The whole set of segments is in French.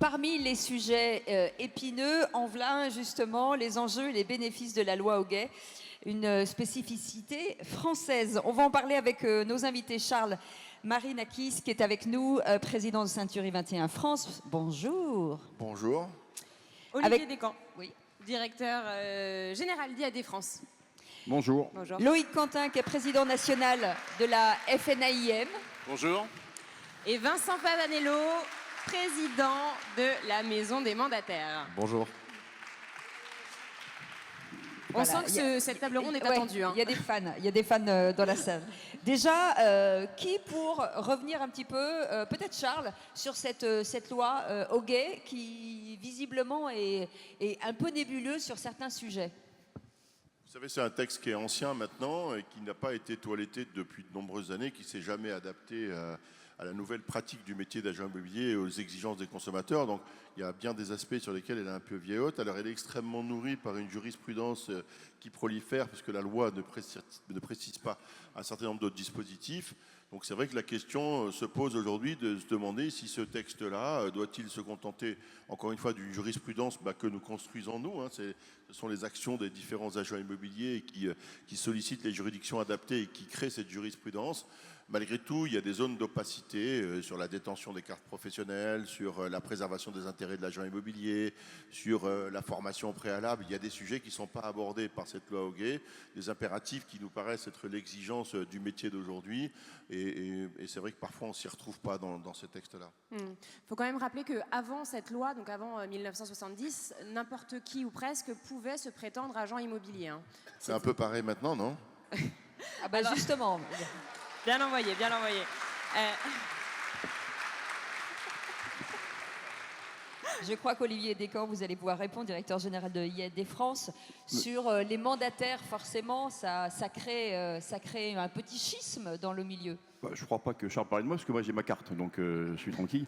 parmi les sujets épineux, en voilà justement les enjeux et les bénéfices de la loi Hoguet, une spécificité française. On va en parler avec nos invités. Charles Marinakis, qui est avec nous, président de Ceinturie 21 France. Bonjour. Bonjour. Olivier Descamps, Oui. directeur général d'IAD France. Bonjour. Bonjour. Loïc Quentin, qui est président national de la FNAIM. Bonjour. Et Vincent Pavanello, président de la Maison des mandataires. Bonjour. On Voilà, sent que cette table ronde est attendue. Il y a des fans dans la salle. Déjà, qui pour revenir un petit peu, peut-être Charles, sur cette loi Hoguet qui visiblement est un peu nébuleuse sur certains sujets. Vous savez, c'est un texte qui est ancien maintenant et qui n'a pas été toiletté depuis de nombreuses années, qui ne s'est jamais adapté à la nouvelle pratique du métier d'agent immobilier et aux exigences des consommateurs. Donc, il y a bien des aspects sur lesquels elle est un peu vieillotte. Alors, elle est extrêmement nourrie par une jurisprudence qui prolifère, parce que la loi ne précise pas un certain nombre d'autres dispositifs. Donc, c'est vrai que la question se pose aujourd'hui de se demander si ce texte-là doit-il se contenter, encore une fois, d'une jurisprudence que nous construisons nous. Ce sont les actions des différents agents immobiliers qui sollicitent les juridictions adaptées et qui créent cette jurisprudence. Malgré tout, il y a des zones d'opacité sur la détention des cartes professionnelles, sur la préservation des intérêts de l'agent immobilier, sur la formation préalable. Il y a des sujets qui ne sont pas abordés par cette loi Hoguet, des impératifs qui nous paraissent être l'exigence du métier d'aujourd'hui. Et c'est vrai que parfois on ne s'y retrouve pas dans ces textes-là. Faut quand même rappeler qu'avant cette loi, donc avant 1970, n'importe qui ou presque pouvait se prétendre agent immobilier. C'est un peu pareil maintenant, non? Ah bah alors, justement. Bien envoyé, bien envoyé. Je crois qu'Olivier Descamps, vous allez pouvoir répondre, directeur général de IAD France, sur les mandataires. Forcément, ça crée un petit schisme dans le milieu. Je ne crois pas que Charles parlait de moi, parce que moi j'ai ma carte, donc je suis tranquille.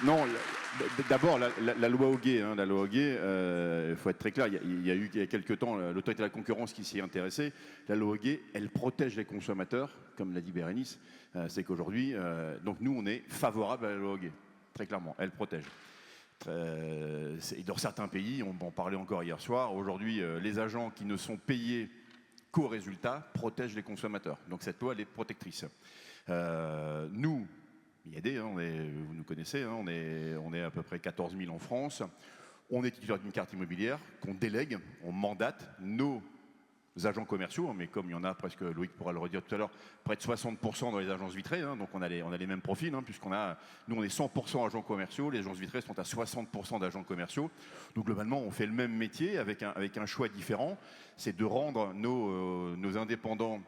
Non, d'abord la loi Hoguet, il faut être très clair, il y a eu il y a quelques temps l'autorité de la concurrence qui s'y est intéressée. La loi Hoguet, elle protège les consommateurs, comme l'a dit Bérénice. C'est qu'aujourd'hui, donc nous on est favorable à la loi Hoguet, très clairement, elle protège. Et dans certains pays, on en parlait encore hier soir, aujourd'hui les agents qui ne sont payés qu'au résultat protègent les consommateurs. Donc cette loi, elle est protectrice. Nous, IAD, vous nous connaissez, on est à peu près 14 000 en France. On est titulaire d'une carte immobilière qu'on délègue, on mandate nos agents commerciaux, mais comme il y en a presque, Loïc pourra le redire tout à l'heure, près de 60% dans les agences vitrées, donc on a les mêmes profils, nous on est 100% agents commerciaux, les agences vitrées sont à 60% d'agents commerciaux. Donc globalement, on fait le même métier avec un choix différent, c'est de rendre nos indépendants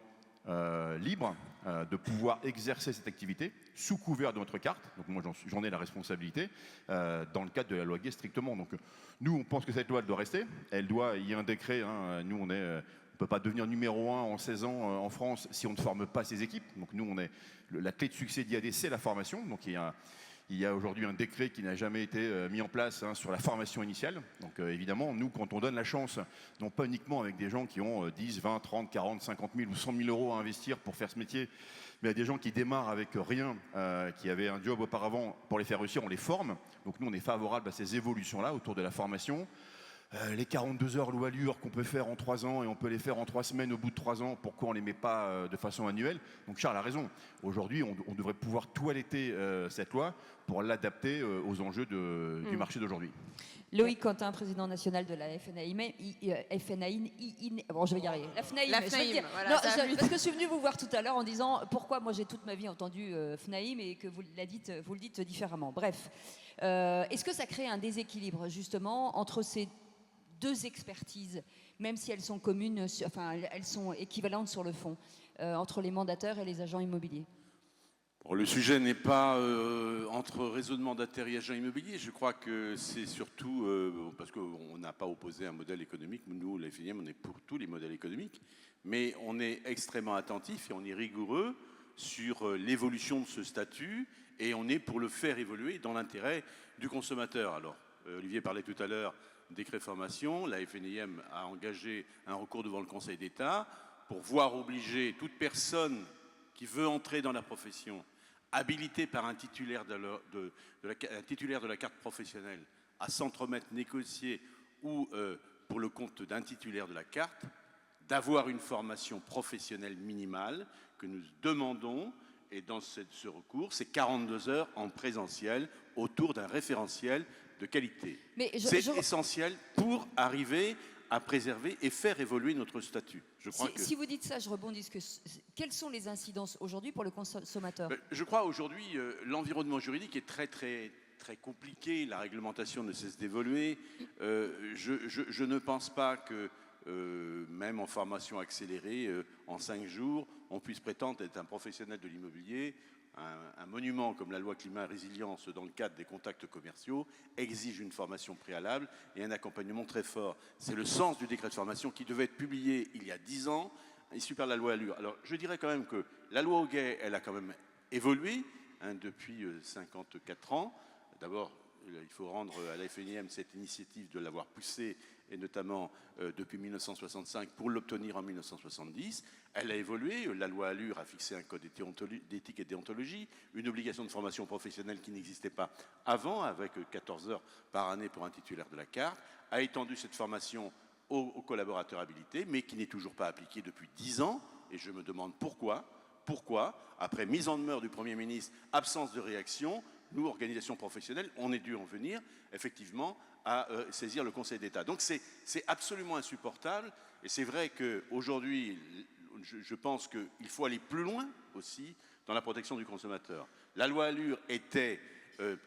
libres de pouvoir exercer cette activité sous couvert de notre carte. Donc moi j'en ai la responsabilité dans le cadre de la loi Hoguet strictement. Donc nous on pense que cette loi elle doit rester, il y a un décret, nous on ne peut pas devenir numéro 1 en 16 ans en France si on ne forme pas ses équipes. Donc nous, la clé de succès d'IAD, c'est la formation. Donc il y a aujourd'hui un décret qui n'a jamais été mis en place sur la formation initiale. Donc évidemment, nous, quand on donne la chance, non pas uniquement avec des gens qui ont 10, 20, 30, 40, 50 000 ou 100 000 euros à investir pour faire ce métier, mais à des gens qui démarrent avec rien, qui avaient un job auparavant, pour les faire réussir, on les forme. Donc nous, on est favorable à ces évolutions-là autour de la formation. Les 42 heures loi Allure qu'on peut faire en 3 ans et on peut les faire en 3 semaines au bout de 3 ans, pourquoi on ne les met pas de façon annuelle? Donc Charles a raison. Aujourd'hui, on devrait pouvoir toiletter cette loi pour l'adapter aux enjeux du marché d'aujourd'hui. Loïc Quentin, président national de la FNAIM. Bon, je vais y arriver. La FNAIM. Voilà, Non, parce que je suis venue vous voir tout à l'heure en disant pourquoi moi j'ai toute ma vie entendu FNAIM et que vous le dites différemment. Bref, est-ce que ça crée un déséquilibre justement entre ces deux expertises, même si elles sont communes, elles sont équivalentes sur le fond, entre les mandataires et les agents immobiliers? Bon, le sujet n'est pas entre réseau de mandataires et agents immobiliers. Je crois que c'est surtout parce qu'on n'a pas opposé un modèle économique. Nous, la FNIM, on est pour tous les modèles économiques, mais on est extrêmement attentif et on est rigoureux sur l'évolution de ce statut et on est pour le faire évoluer dans l'intérêt du consommateur. Alors, Olivier parlait tout à l'heure décret formation, la FNIM a engagé un recours devant le Conseil d'État pour voir obliger toute personne qui veut entrer dans la profession habilité par un titulaire de la carte professionnelle à s'entremettre, négocier ou pour le compte d'un titulaire de la carte, d'avoir une formation professionnelle minimale que nous demandons. Et dans ce recours, c'est 42 heures en présentiel autour d'un référentiel de qualité. C'est essentiel pour arriver à préserver et faire évoluer notre statut. Si vous dites ça, je rebondis. Quelles sont les incidences aujourd'hui pour le consommateur? Je crois aujourd'hui, l'environnement juridique est très, très, très compliqué. La réglementation ne cesse d'évoluer. Je ne pense pas que, même en formation accélérée, en 5 jours, on puisse prétendre être un professionnel de l'immobilier. Un monument comme la loi climat et résilience dans le cadre des contacts commerciaux exige une formation préalable et un accompagnement très fort. C'est le sens du décret de formation qui devait être publié il y a 10 ans, issu par la loi Allure. Alors je dirais quand même que la loi Hoguet, elle a quand même évolué depuis 54 ans. D'abord, il faut rendre à la FNIM cette initiative de l'avoir poussée, et notamment depuis 1965 pour l'obtenir en 1970. Elle a évolué. La loi Allure a fixé un code d'éthique et déontologie, une obligation de formation professionnelle qui n'existait pas avant, avec 14 heures par année pour un titulaire de la carte, a étendu cette formation aux collaborateurs habilités, mais qui n'est toujours pas appliquée depuis 10 ans. Et je me demande pourquoi, après mise en demeure du Premier ministre, absence de réaction, nous, organisations professionnelles, on est dû en venir, effectivement, à saisir le Conseil d'État. Donc c'est absolument insupportable. Et c'est vrai qu'aujourd'hui, je pense qu'il faut aller plus loin aussi dans la protection du consommateur. La loi Allure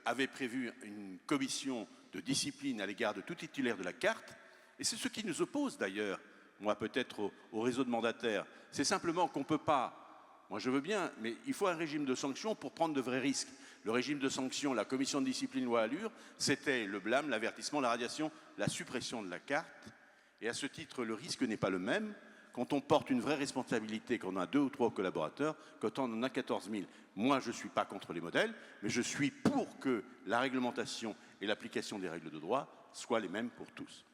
avait prévu une commission de discipline à l'égard de tout titulaire de la carte. Et c'est ce qui nous oppose d'ailleurs, moi peut-être au réseau de mandataires. C'est simplement qu'on ne peut pas. Moi, je veux bien, mais il faut un régime de sanctions pour prendre de vrais risques. Le régime de sanctions, la commission de discipline loi Allure, c'était le blâme, l'avertissement, la radiation, la suppression de la carte. Et à ce titre, le risque n'est pas le même quand on porte une vraie responsabilité, quand on a 2 ou 3 collaborateurs, quand on en a 14 000. Moi, je ne suis pas contre les modèles, mais je suis pour que la réglementation et l'application des règles de droit soient les mêmes pour tous.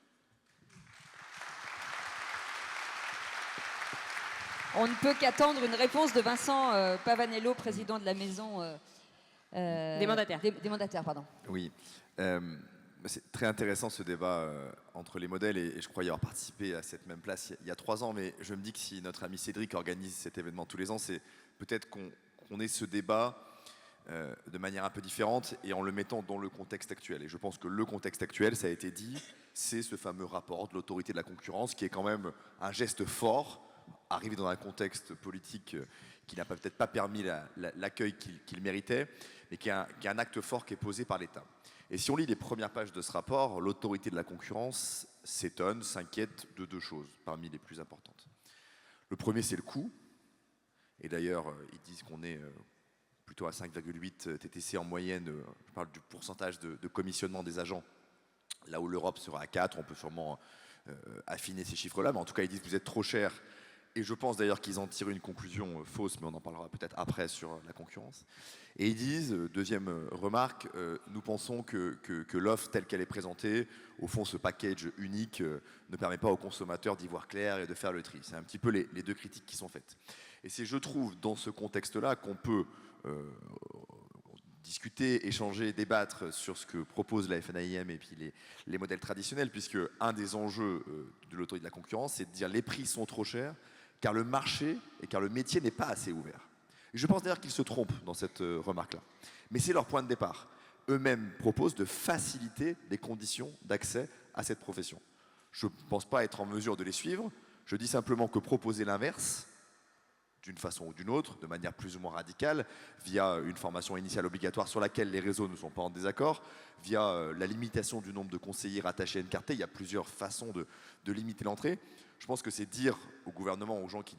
On ne peut qu'attendre une réponse de Vincent Pavanello, président de la maison des mandataires. Des mandataires, pardon. Oui. C'est très intéressant ce débat entre les modèles et je crois y avoir participé à cette même place il y a 3 ans, mais je me dis que si notre ami Cédric organise cet événement tous les ans, c'est peut-être qu'on ait ce débat de manière un peu différente et en le mettant dans le contexte actuel. Et je pense que le contexte actuel, ça a été dit, c'est ce fameux rapport de l'autorité de la concurrence qui est quand même un geste fort, arrivé dans un contexte politique qui n'a peut-être pas permis l'accueil qu'il méritait, mais qui est un acte fort qui est posé par l'État. Et si on lit les premières pages de ce rapport, l'autorité de la concurrence s'étonne, s'inquiète de 2 choses parmi les plus importantes. Le premier, c'est le coût. Et d'ailleurs, ils disent qu'on est plutôt à 5,8 TTC en moyenne. Je parle du pourcentage de commissionnement des agents. Là où l'Europe sera à 4, on peut sûrement affiner ces chiffres-là. Mais en tout cas, ils disent que vous êtes trop cher. Et je pense d'ailleurs qu'ils en tirent une conclusion fausse, mais on en parlera peut-être après sur la concurrence. Et ils disent, deuxième remarque, nous pensons que l'offre telle qu'elle est présentée, au fond ce package unique ne permet pas aux consommateurs d'y voir clair et de faire le tri. C'est un petit peu les 2 critiques qui sont faites. Et c'est, je trouve, dans ce contexte-là qu'on peut discuter, échanger, débattre sur ce que propose la FNAIM et puis les modèles traditionnels, puisque un des enjeux de l'autorité de la concurrence, c'est de dire les prix sont trop chers, car le marché et car le métier n'est pas assez ouvert. Et je pense d'ailleurs qu'ils se trompent dans cette remarque-là. Mais c'est leur point de départ. Eux-mêmes proposent de faciliter les conditions d'accès à cette profession. Je ne pense pas être en mesure de les suivre. Je dis simplement que proposer l'inverse, d'une façon ou d'une autre, de manière plus ou moins radicale, via une formation initiale obligatoire sur laquelle les réseaux ne sont pas en désaccord, via la limitation du nombre de conseillers rattachés à une carte, il y a plusieurs façons de limiter l'entrée. Je pense que c'est dire au gouvernement, aux gens qui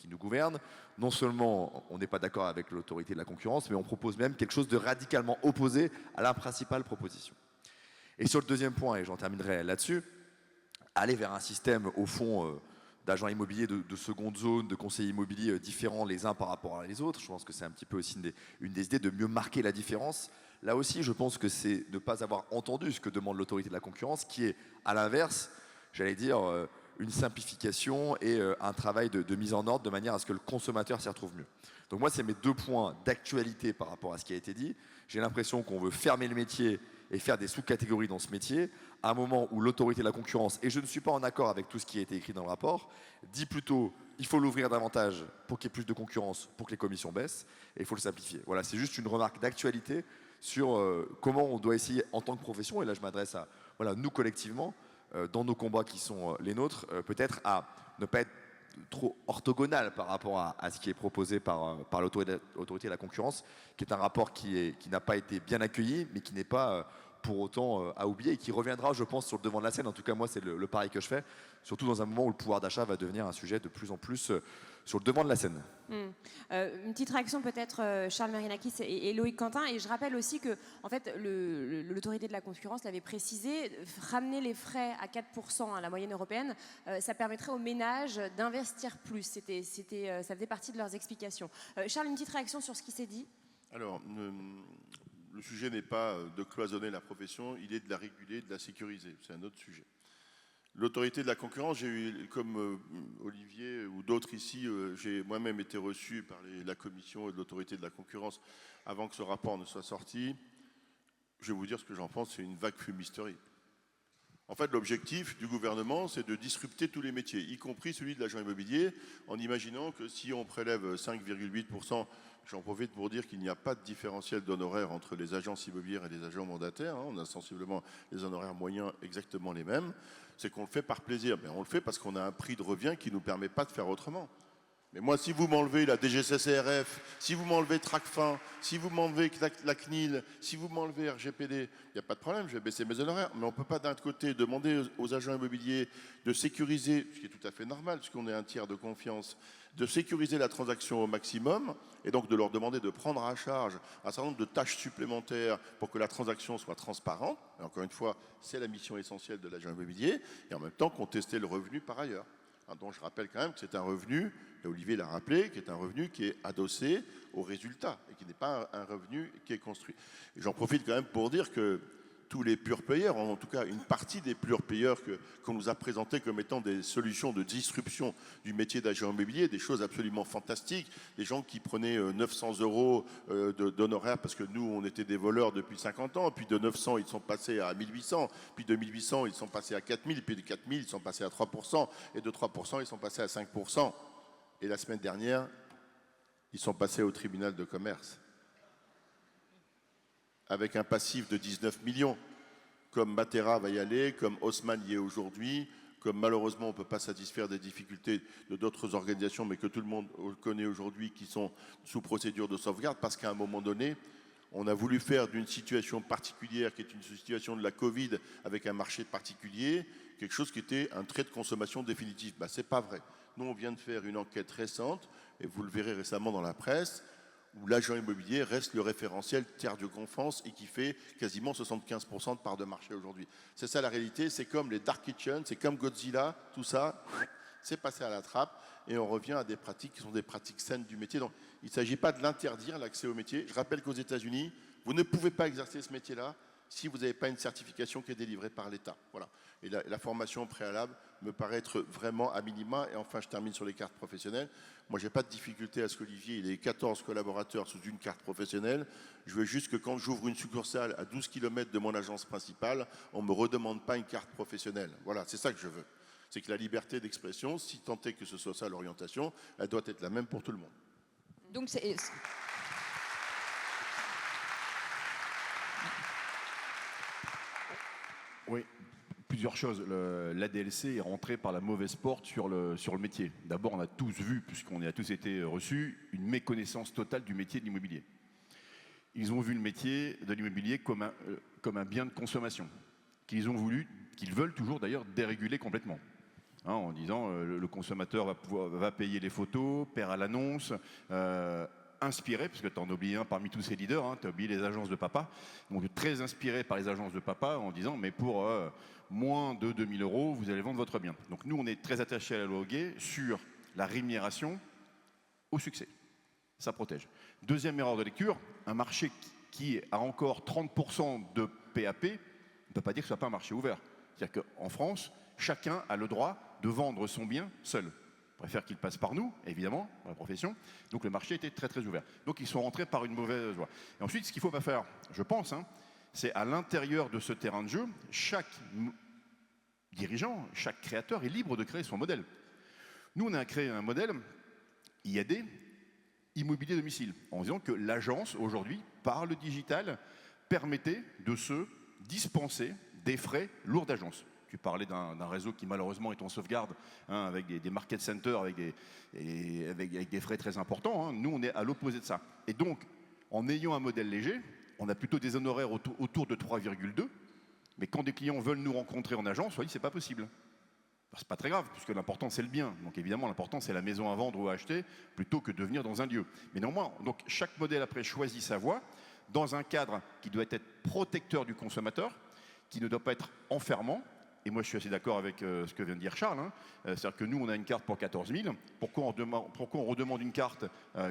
nous gouvernent, non seulement on n'est pas d'accord avec l'autorité de la concurrence, mais on propose même quelque chose de radicalement opposé à la principale proposition. Et sur le deuxième point, et j'en terminerai là-dessus, aller vers un système, au fond, d'agents immobiliers de seconde zone, de conseillers immobiliers différents les uns par rapport à les autres. Je pense que c'est un petit peu aussi une des idées de mieux marquer la différence. Là aussi, je pense que c'est ne pas avoir entendu ce que demande l'autorité de la concurrence, qui est, à l'inverse, j'allais dire, une simplification et un travail de mise en ordre de manière à ce que le consommateur s'y retrouve mieux. Donc moi, c'est mes 2 points d'actualité par rapport à ce qui a été dit. J'ai l'impression qu'on veut fermer le métier et faire des sous-catégories dans ce métier, à un moment où l'autorité de la concurrence, et je ne suis pas en accord avec tout ce qui a été écrit dans le rapport, dit plutôt il faut l'ouvrir davantage pour qu'il y ait plus de concurrence, pour que les commissions baissent, et il faut le simplifier. Voilà, c'est juste une remarque d'actualité sur comment on doit essayer en tant que profession, et là je m'adresse à nous collectivement, dans nos combats qui sont les nôtres, peut-être à ne pas être trop orthogonal par rapport à ce qui est proposé par l'autorité de la concurrence, qui est un rapport qui n'a pas été bien accueilli, mais qui n'est pas pour autant à oublier et qui reviendra, je pense, sur le devant de la scène. En tout cas, moi, c'est le pari que je fais, surtout dans un moment où le pouvoir d'achat va devenir un sujet de plus en plus sur le devant de la scène. Une petite réaction peut-être, Charles Marinakis et Loïc Quentin. Et je rappelle aussi que en fait, l'autorité de la concurrence l'avait précisé, ramener les frais à 4%, la moyenne européenne, ça permettrait aux ménages d'investir plus. Ça faisait partie de leurs explications. Charles, une petite réaction sur ce qui s'est dit? Alors, le sujet n'est pas de cloisonner la profession, il est de la réguler, de la sécuriser. C'est un autre sujet. L'autorité de la concurrence, j'ai eu, comme Olivier ou d'autres ici, j'ai moi-même été reçu par la commission et de l'autorité de la concurrence avant que ce rapport ne soit sorti. Je vais vous dire ce que j'en pense, c'est une vague fumisterie. En fait, l'objectif du gouvernement, c'est de disrupter tous les métiers, y compris celui de l'agent immobilier, en imaginant que si on prélève 5,8%, j'en profite pour dire qu'il n'y a pas de différentiel d'honoraires entre les agences immobilières et les agents mandataires. On a sensiblement les honoraires moyens exactement les mêmes. C'est qu'on le fait par plaisir. Mais on le fait parce qu'on a un prix de revient qui ne nous permet pas de faire autrement. Mais moi, si vous m'enlevez la DGCCRF, si vous m'enlevez Tracfin, si vous m'enlevez la CNIL, si vous m'enlevez RGPD, il n'y a pas de problème, je vais baisser mes honoraires. Mais on ne peut pas d'un côté demander aux agents immobiliers de sécuriser, ce qui est tout à fait normal, puisqu'on est un tiers de confiance, de sécuriser la transaction au maximum, et donc de leur demander de prendre à charge un certain nombre de tâches supplémentaires pour que la transaction soit transparente. Et encore une fois, c'est la mission essentielle de l'agent immobilier, et en même temps contester le revenu par ailleurs. Donc je rappelle quand même que c'est un revenu, et Olivier l'a rappelé, qui est un revenu qui est adossé au résultat et qui n'est pas un revenu qui est construit. Et j'en profite quand même pour dire que tous les pure payers, en tout cas une partie des pure payers qu'on nous a présentés comme étant des solutions de disruption du métier d'agent immobilier, des choses absolument fantastiques, des gens qui prenaient 900 € d'honoraires parce que nous on était des voleurs depuis 50 ans, puis de 900 ils sont passés à 1800, puis de 1800 ils sont passés à 4000, puis de 4000 ils sont passés à 3%, et de 3% ils sont passés à 5%. Et la semaine dernière, ils sont passés au tribunal de commerce avec un passif de 19 millions, comme Matera va y aller, comme Haussmann y est aujourd'hui, comme malheureusement on ne peut pas satisfaire des difficultés de d'autres organisations, mais que tout le monde connaît aujourd'hui, qui sont sous procédure de sauvegarde, parce qu'à un moment donné, on a voulu faire d'une situation particulière, qui est une situation de la Covid, avec un marché particulier, quelque chose qui était un trait de consommation définitif. Ce n'est pas vrai. Nous, on vient de faire une enquête récente, et vous le verrez récemment dans la presse, où l'agent immobilier reste le référentiel tiers de confiance et qui fait quasiment 75% de part de marché aujourd'hui. C'est ça la réalité, c'est comme les dark kitchens, c'est comme Godzilla, tout ça, c'est passé à la trappe et on revient à des pratiques qui sont des pratiques saines du métier. Donc il ne s'agit pas de l'interdire, l'accès au métier. Je rappelle qu'aux États-Unis, vous ne pouvez pas exercer ce métier-là si vous n'avez pas une certification qui est délivrée par l'État. Voilà. Et la formation préalable me paraît être vraiment à minima. Et enfin, je termine sur les cartes professionnelles. Moi, je n'ai pas de difficulté à ce qu'Olivier ait 14 collaborateurs sous une carte professionnelle. Je veux juste que quand j'ouvre une succursale à 12 km de mon agence principale, on ne me redemande pas une carte professionnelle. Voilà, c'est ça que je veux. C'est que la liberté d'expression, si tant est que ce soit ça l'orientation, elle doit être la même pour tout le monde. Donc c'est... Oui, plusieurs choses. L'ADLC est rentré par la mauvaise porte sur le métier. D'abord, on a tous vu, puisqu'on a tous été reçus, une méconnaissance totale du métier de l'immobilier. Ils ont vu le métier de l'immobilier comme un bien de consommation, qu'ils veulent toujours d'ailleurs déréguler complètement. En disant le consommateur va payer les photos, paiera à l'annonce, inspiré, parce que tu en as oublié un parmi tous ces leaders, tu as oublié les agences de papa, donc très inspiré par les agences de papa en disant mais pour moins de 2 000 €, vous allez vendre votre bien. Donc nous on est très attachés à la loi Hoguet sur la rémunération au succès. Ça protège. Deuxième erreur de lecture, un marché qui a encore 30% de PAP ne peut pas dire que ce ne soit pas un marché ouvert. C'est-à-dire qu'en France, chacun a le droit de vendre son bien seul. On préfère qu'il passe par nous, évidemment, dans la profession. Donc le marché était très très ouvert. Donc ils sont rentrés par une mauvaise voie. Et ensuite, ce qu'il ne faut pas faire, je pense, hein, c'est à l'intérieur de ce terrain de jeu, chaque dirigeant, chaque créateur est libre de créer son modèle. Nous, on a créé un modèle IAD, immobilier domicile, en disant que l'agence, aujourd'hui, par le digital, permettait de se dispenser des frais lourds d'agence. Tu parlais d'un réseau qui malheureusement est en sauvegarde, hein, avec des market centers, avec des frais très importants. Hein. Nous, on est à l'opposé de ça. Et donc, en ayant un modèle léger, on a plutôt des honoraires autour de 3,2. Mais quand des clients veulent nous rencontrer en agence, c'est pas possible. C'est pas très grave, puisque l'important c'est le bien. Donc évidemment, l'important c'est la maison à vendre ou à acheter, plutôt que de venir dans un lieu. Mais néanmoins, donc chaque modèle après choisit sa voie, dans un cadre qui doit être protecteur du consommateur, qui ne doit pas être enfermant. Et moi, je suis assez d'accord avec ce que vient de dire Charles. Hein. C'est-à-dire que nous, on a une carte pour 14 000. Pourquoi on redemande une carte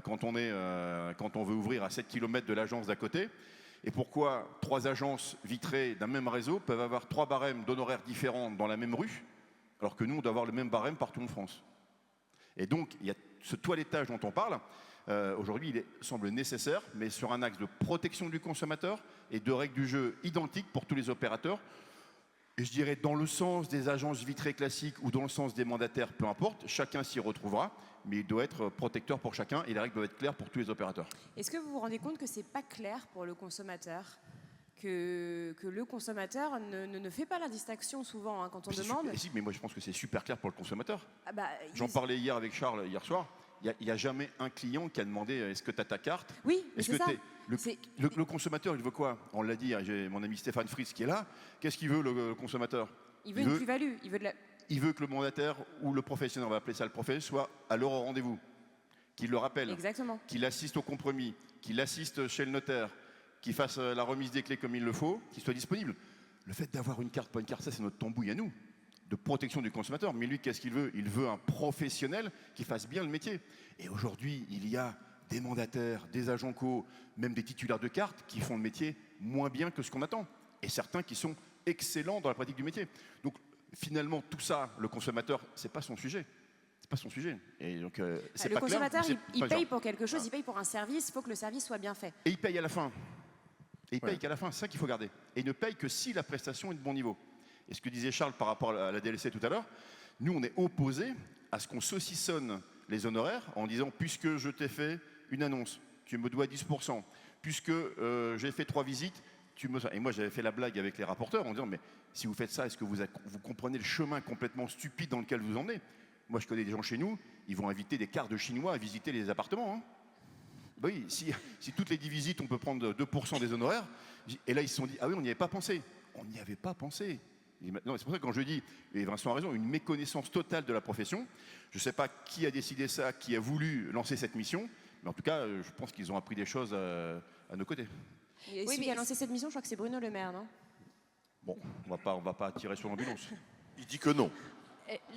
quand on veut ouvrir à 7 km de l'agence d'à côté? Et pourquoi 3 agences vitrées d'un même réseau peuvent avoir 3 barèmes d'honoraires différents dans la même rue, alors que nous, on doit avoir le même barème partout en France? Et donc, il y a ce toilettage dont on parle. Aujourd'hui, il semble nécessaire, mais sur un axe de protection du consommateur et de règles du jeu identiques pour tous les opérateurs. Et je dirais dans le sens des agences vitrées classiques ou dans le sens des mandataires, peu importe, chacun s'y retrouvera, mais il doit être protecteur pour chacun et les règles doivent être claires pour tous les opérateurs. Est-ce que vous vous rendez compte que c'est pas clair pour le consommateur, que le consommateur ne fait pas la distinction souvent, hein, quand on demande. Si, mais moi je pense que c'est super clair pour le consommateur. Ah bah, J'en parlais hier avec Charles, hier soir. Il n'y a jamais un client qui a demandé est-ce que tu as ta carte? Oui, c'est ça. Le consommateur, il veut quoi? On l'a dit, j'ai mon ami Stéphane Fritz qui est là. Qu'est-ce qu'il veut le consommateur? Il veut une plus-value. Il veut que le mandataire ou le professionnel, on va appeler ça le professionnel, soit à l'heure au rendez-vous, qu'il le rappelle, exactement, qu'il assiste au compromis, qu'il assiste chez le notaire, qu'il fasse la remise des clés comme il le faut, qu'il soit disponible. Le fait d'avoir une carte, pas une carte, ça c'est notre tambouille à nous, de protection du consommateur. Mais lui, qu'est-ce qu'il veut? Il veut un professionnel qui fasse bien le métier. Et aujourd'hui, il y a des mandataires, des agents co, même des titulaires de cartes qui font le métier moins bien que ce qu'on attend. Et certains qui sont excellents dans la pratique du métier. Donc finalement, tout ça, le consommateur, c'est pas son sujet. C'est pas son sujet. Et donc, c'est le pas consommateur, clair, il paye pour quelque chose, il paye pour un service, il faut que le service soit bien fait. Et il paye à la fin. Et il paye qu'à la fin, c'est ça qu'il faut garder. Et il ne paye que si la prestation est de bon niveau. Et ce que disait Charles par rapport à la DLC tout à l'heure, nous on est opposés à ce qu'on saucissonne les honoraires en disant puisque je t'ai fait une annonce, tu me dois 10%, puisque j'ai fait 3 visites, tu me... Et moi j'avais fait la blague avec les rapporteurs en disant mais si vous faites ça, est-ce que vous comprenez le chemin complètement stupide dans lequel vous emmenez? Moi je connais des gens chez nous, ils vont inviter des quarts de Chinois à visiter les appartements. Hein. Oui, si toutes les 10 visites on peut prendre 2% des honoraires, et là ils se sont dit ah oui on n'y avait pas pensé. On n'y avait pas pensé. Non, c'est pour ça que quand je dis, et Vincent a raison, une méconnaissance totale de la profession. Je ne sais pas qui a décidé ça, qui a voulu lancer cette mission, mais en tout cas, je pense qu'ils ont appris des choses à nos côtés. Et celui qui a lancé cette mission, je crois que c'est Bruno Le Maire, non? Bon, on va pas tirer sur l'ambulance. Il dit que non.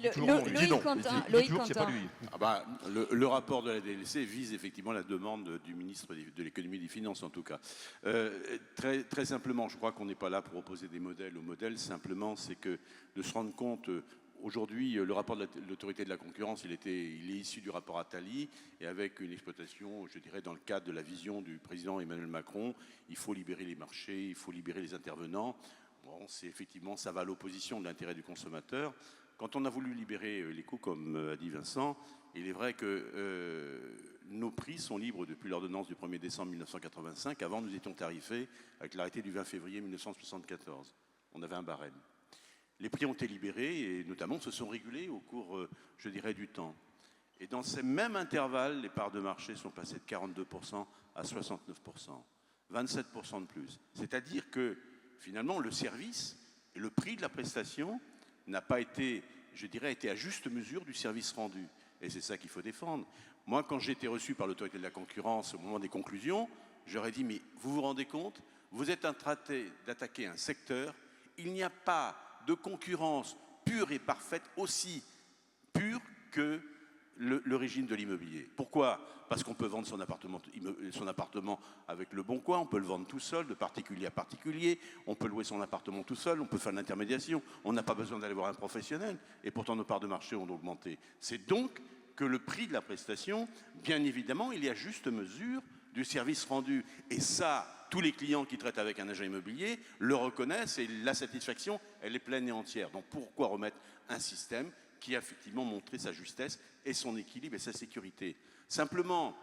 Loïc Quentin. Ah bah, le rapport de la DLC vise effectivement la demande du ministre de l'économie et des finances en tout cas. Très, très simplement, je crois qu'on n'est pas là pour opposer des modèles aux modèles, simplement c'est que de se rendre compte, aujourd'hui le rapport de l'autorité de la concurrence, il est issu du rapport Attali et avec une exploitation, je dirais dans le cadre de la vision du président Emmanuel Macron, il faut libérer les marchés, il faut libérer les intervenants. Bon, c'est effectivement, ça va à l'opposition de l'intérêt du consommateur. Quand on a voulu libérer les coûts, comme a dit Vincent, il est vrai que nos prix sont libres depuis l'ordonnance du 1er décembre 1985. Avant, nous étions tarifés avec l'arrêté du 20 février 1974. On avait un barème. Les prix ont été libérés et notamment se sont régulés au cours, je dirais, du temps. Et dans ces mêmes intervalles, les parts de marché sont passées de 42% à 69%, 27% de plus. C'est-à-dire que finalement, le service et le prix de la prestation n'a pas été, je dirais, été à juste mesure du service rendu. Et c'est ça qu'il faut défendre. Moi, quand j'ai été reçu par l'autorité de la concurrence au moment des conclusions, j'aurais dit, mais vous vous rendez compte, vous êtes en train d'attaquer un secteur, il n'y a pas de concurrence pure et parfaite, aussi pure que le régime de l'immobilier. Pourquoi? Parce qu'on peut vendre son appartement avec le bon coin, on peut le vendre tout seul, de particulier à particulier, on peut louer son appartement tout seul, on peut faire l'intermédiation, on n'a pas besoin d'aller voir un professionnel, et pourtant nos parts de marché ont augmenté. C'est donc que le prix de la prestation, bien évidemment, il y a juste mesure du service rendu. Et ça, tous les clients qui traitent avec un agent immobilier le reconnaissent et la satisfaction, elle est pleine et entière. Donc pourquoi remettre un système qui a effectivement montré sa justesse et son équilibre et sa sécurité? Simplement,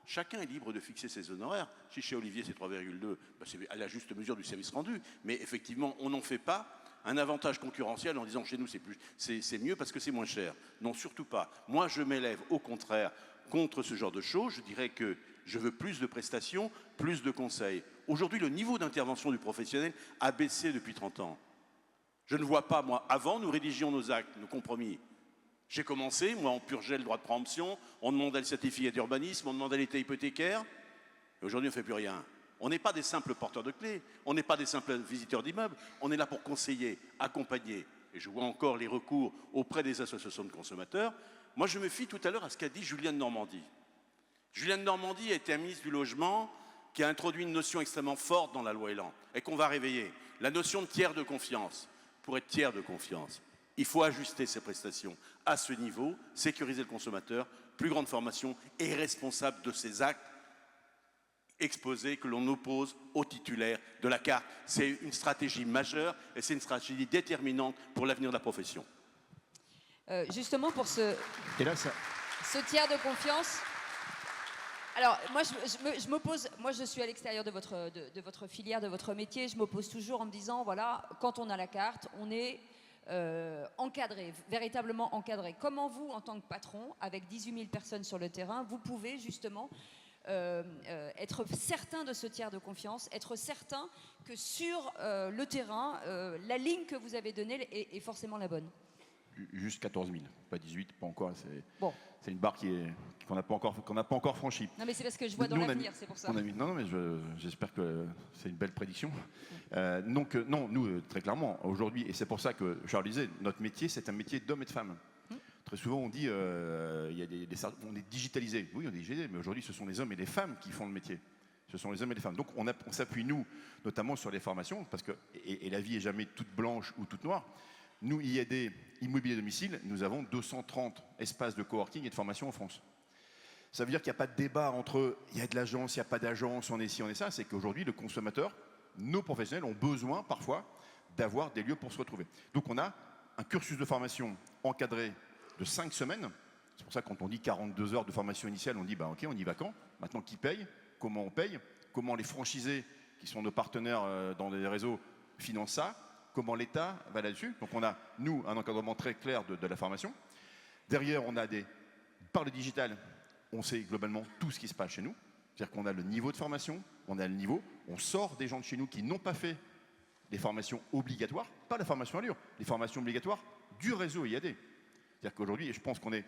chacun est libre de fixer ses honoraires. Si chez Olivier c'est 3,2, c'est à la juste mesure du service rendu. Mais effectivement, on n'en fait pas un avantage concurrentiel en disant chez nous c'est mieux parce que c'est moins cher. Non, surtout pas. Moi, je m'élève au contraire contre ce genre de choses. Je dirais que je veux plus de prestations, plus de conseils. Aujourd'hui, le niveau d'intervention du professionnel a baissé depuis 30 ans. Je ne vois pas, moi, avant, nous rédigions nos actes, nos compromis. J'ai commencé, moi, on purgeait le droit de préemption, on demandait le certificat d'urbanisme, on demandait l'état hypothécaire. Et aujourd'hui, on ne fait plus rien. On n'est pas des simples porteurs de clés, on n'est pas des simples visiteurs d'immeubles, on est là pour conseiller, accompagner. Et je vois encore les recours auprès des associations de consommateurs. Moi, je me fie tout à l'heure à ce qu'a dit Julien de Normandie. Julien de Normandie a été un ministre du Logement qui a introduit une notion extrêmement forte dans la loi Elan et qu'on va réveiller, la notion de tiers de confiance. Pour être tiers de confiance, il faut ajuster ses prestations à ce niveau, sécuriser le consommateur, plus grande formation et responsable de ses actes exposés que l'on oppose aux titulaires de la carte. C'est une stratégie majeure et c'est une stratégie déterminante pour l'avenir de la profession. Justement, pour ce tiers de confiance, alors moi je m'oppose, moi je suis à l'extérieur de votre filière, de votre métier, je m'oppose toujours en me disant, voilà, quand on a la carte, on est encadré, véritablement encadré. Comment vous, en tant que patron, avec 18 000 personnes sur le terrain, vous pouvez justement être certain de ce tiers de confiance, être certain que sur le terrain, la ligne que vous avez donnée est forcément la bonne? Juste 14 000, pas 18, pas encore. Bon. C'est une barre qu'on n'a pas encore franchie. Non, mais c'est parce que je vois dans l'avenir, c'est pour ça. Non, mais j'espère que c'est une belle prédiction. Donc, non, nous, très clairement, aujourd'hui, et c'est pour ça que Charles disait, notre métier, c'est un métier d'hommes et de femmes. Très souvent, on dit, on est digitalisé. Oui, on est digitalisé, mais aujourd'hui, ce sont les hommes et les femmes qui font le métier. Ce sont les hommes et les femmes. Donc, on s'appuie, nous, notamment sur les formations, parce que, et la vie est jamais toute blanche ou toute noire. Nous, IAD, Immobilier Domicile, nous avons 230 espaces de coworking et de formation en France. Ça veut dire qu'il n'y a pas de débat entre il y a de l'agence, il n'y a pas d'agence, on est ci, on est ça. C'est qu'aujourd'hui, le consommateur, nos professionnels ont besoin parfois d'avoir des lieux pour se retrouver. Donc on a un cursus de formation encadré de 5 semaines. C'est pour ça que quand on dit 42 heures de formation initiale, on dit bah, ok, on y va quand? Maintenant, qui paye? Comment on paye? Comment les franchisés, qui sont nos partenaires dans les réseaux, financent ça? Comment l'État va là-dessus? Donc on a, nous, un encadrement très clair de la formation. Derrière, on a par le digital, on sait globalement tout ce qui se passe chez nous. C'est-à-dire qu'on a le niveau de formation, on a le niveau, on sort des gens de chez nous qui n'ont pas fait les formations obligatoires, pas la formation Allure, les formations obligatoires du réseau IAD. C'est-à-dire qu'aujourd'hui, et je pense qu'on est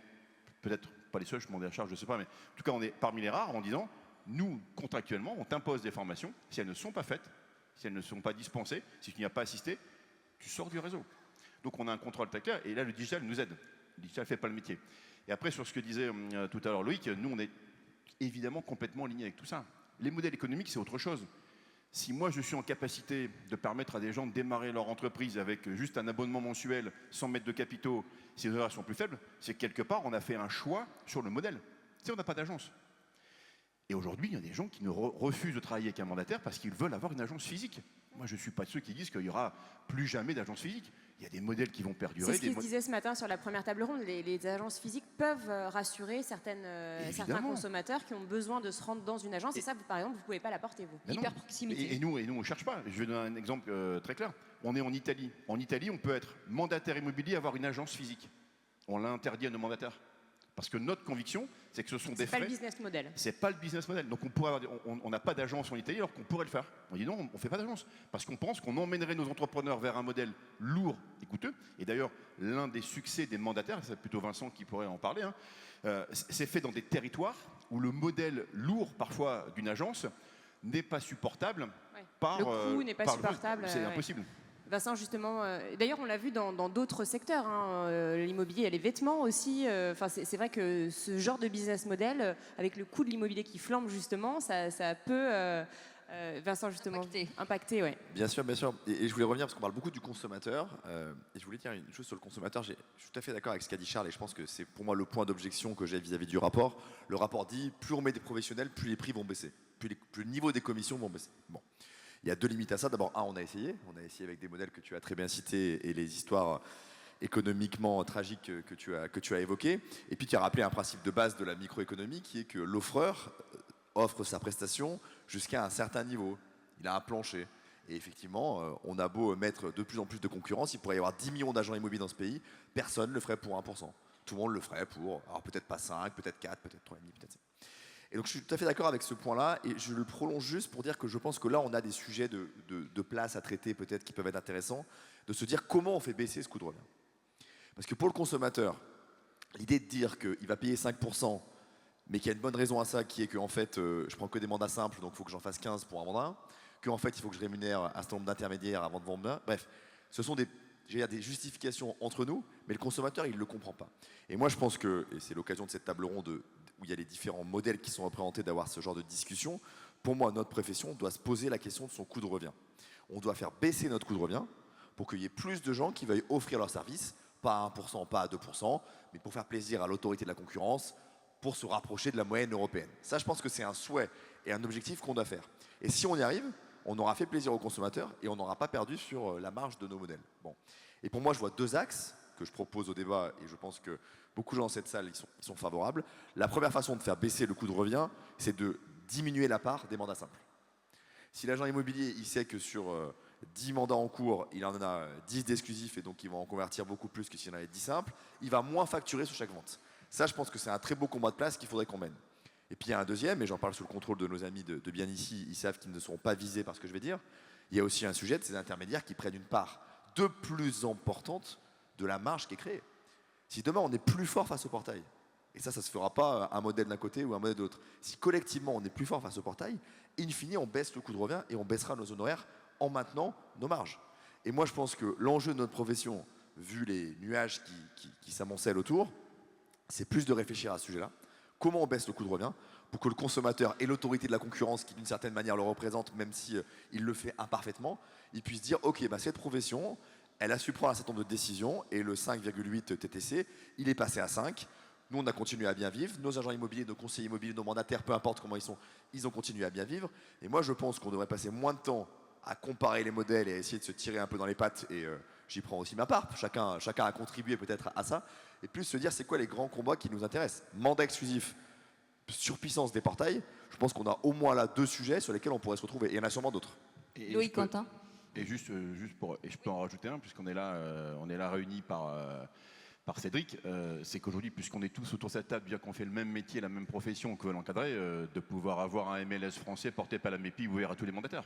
peut-être pas les seuls, je demande à charge, je ne sais pas, mais en tout cas, on est parmi les rares en disant, nous, contractuellement, on t'impose des formations, si elles ne sont pas faites, si elles ne sont pas dispensées, si tu n'y as pas assisté, tu sors du réseau. Donc on a un contrôle très clair, et là, le digital nous aide. Le digital ne fait pas le métier. Et après, sur ce que disait tout à l'heure Loïc, nous, on est évidemment complètement alignés avec tout ça. Les modèles économiques, c'est autre chose. Si moi, je suis en capacité de permettre à des gens de démarrer leur entreprise avec juste un abonnement mensuel, sans mettre de capitaux, si les horaires sont plus faibles, c'est que quelque part, on a fait un choix sur le modèle. Tu sais, on n'a pas d'agence. Et aujourd'hui, il y a des gens qui refusent de travailler avec un mandataire parce qu'ils veulent avoir une agence physique. Moi, je ne suis pas de ceux qui disent qu'il n'y aura plus jamais d'agence physique. Il y a des modèles qui vont perdurer. C'est ce qu'il disait ce matin sur la première table ronde. Les agences physiques peuvent rassurer certains consommateurs qui ont besoin de se rendre dans une agence. Et ça, par exemple, vous ne pouvez pas l'apporter, vous. Hyper proximité. Et nous, on ne cherche pas. Je vais donner un exemple très clair. On est en Italie. En Italie, on peut être mandataire immobilier, avoir une agence physique. On l'a interdit à nos mandataires. Parce que notre conviction, c'est que ce sont des frais. C'est pas le business model. C'est pas le business model. Donc on n'a pas d'agence en Italie alors qu'on pourrait le faire. On dit non, on ne fait pas d'agence. Parce qu'on pense qu'on emmènerait nos entrepreneurs vers un modèle lourd et coûteux. Et d'ailleurs, l'un des succès des mandataires, c'est plutôt Vincent qui pourrait en parler, c'est fait dans des territoires où le modèle lourd parfois d'une agence n'est pas supportable par... Le coût n'est pas supportable. C'est impossible. Vincent, justement, d'ailleurs, on l'a vu dans d'autres secteurs, hein, l'immobilier et les vêtements aussi. Enfin, c'est vrai que ce genre de business model, avec le coût de l'immobilier qui flambe, justement, ça peut, Vincent, justement, impacter, ouais. Bien sûr, bien sûr. Et je voulais revenir parce qu'on parle beaucoup du consommateur. Et je voulais dire une chose sur le consommateur. Je suis tout à fait d'accord avec ce qu'a dit Charles et je pense que c'est pour moi le point d'objection que j'ai vis-à-vis du rapport. Le rapport dit plus on met des professionnels, plus les prix vont baisser, plus le niveau des commissions vont baisser. Bon. Il y a deux limites à ça. D'abord, on a essayé avec des modèles que tu as très bien cités et les histoires économiquement tragiques que tu as évoquées. Et puis tu as rappelé un principe de base de la microéconomie qui est que l'offreur offre sa prestation jusqu'à un certain niveau. Il a un plancher. Et effectivement, on a beau mettre de plus en plus de concurrence, il pourrait y avoir 10 millions d'agents immobiliers dans ce pays, personne ne le ferait pour 1%. Tout le monde le ferait pour, alors peut-être pas 5, peut-être 4, peut-être 3,5, peut-être 5. Et donc je suis tout à fait d'accord avec ce point-là, et je le prolonge juste pour dire que je pense que là, on a des sujets de place à traiter peut-être qui peuvent être intéressants, de se dire comment on fait baisser ce coût de revient. Parce que pour le consommateur, l'idée de dire qu'il va payer 5%, mais qu'il y a une bonne raison à ça, qui est que en fait, je prends que des mandats simples, donc il faut que j'en fasse 15 pour un mandat, qu'en fait, il faut que je rémunère un certain nombre d'intermédiaires avant de vendre bien. Bref, ce sont des justifications entre nous, mais le consommateur, il ne le comprend pas. Et moi, je pense que, et c'est l'occasion de cette table ronde où il y a les différents modèles qui sont représentés d'avoir ce genre de discussion, pour moi, notre profession doit se poser la question de son coût de revient. On doit faire baisser notre coût de revient pour qu'il y ait plus de gens qui veuillent offrir leurs services, pas à 1%, pas à 2%, mais pour faire plaisir à l'autorité de la concurrence, pour se rapprocher de la moyenne européenne. Ça, je pense que c'est un souhait et un objectif qu'on doit faire. Et si on y arrive, on aura fait plaisir aux consommateurs et on n'aura pas perdu sur la marge de nos modèles. Bon. Et pour moi, je vois deux axes que je propose au débat et je pense que beaucoup de gens dans cette salle ils sont favorables. La première façon de faire baisser le coût de revient, c'est de diminuer la part des mandats simples. Si l'agent immobilier, il sait que sur 10 mandats en cours, il en a 10 d'exclusifs et donc il va en convertir beaucoup plus que s'il en avait 10 simples, il va moins facturer sur chaque vente. Ça, je pense que c'est un très beau combat de place qu'il faudrait qu'on mène. Et puis il y a un deuxième, et j'en parle sous le contrôle de nos amis de bien ici, ils savent qu'ils ne seront pas visés par ce que je vais dire. Il y a aussi un sujet de ces intermédiaires qui prennent une part de plus importante de la marge qui est créée. Si demain on est plus fort face au portail, et ça ne se fera pas un modèle d'un côté ou un modèle de l'autre, si collectivement on est plus fort face au portail, in fine on baisse le coût de revient et on baissera nos honoraires en maintenant nos marges. Et moi je pense que l'enjeu de notre profession, vu les nuages qui s'amoncellent autour, c'est plus de réfléchir à ce sujet-là. Comment on baisse le coût de revient pour que le consommateur et l'autorité de la concurrence, qui d'une certaine manière le représente, même si il le fait imparfaitement, il puisse dire ok, bah, cette profession, elle a su prendre un certain nombre de décisions et le 5,8 TTC, il est passé à 5. Nous, on a continué à bien vivre. Nos agents immobiliers, nos conseillers immobiliers, nos mandataires, peu importe comment ils sont, ils ont continué à bien vivre. Et moi, je pense qu'on devrait passer moins de temps à comparer les modèles et à essayer de se tirer un peu dans les pattes. Et j'y prends aussi ma part. Chacun a contribué peut-être à ça. Et plus se dire, c'est quoi les grands combats qui nous intéressent. Mandat exclusif, surpuissance des portails. Je pense qu'on a au moins là 2 sujets sur lesquels on pourrait se retrouver. Et il y en a sûrement d'autres. Loïc Quentin. Et juste pour, et je peux en rajouter un, puisqu'on est là réunis par Cédric, c'est qu'aujourd'hui, puisqu'on est tous autour de cette table, bien qu'on fait le même métier, la même profession que l'encadrer, de pouvoir avoir un MLS français porté par la MEPI ouvert à tous les mandataires.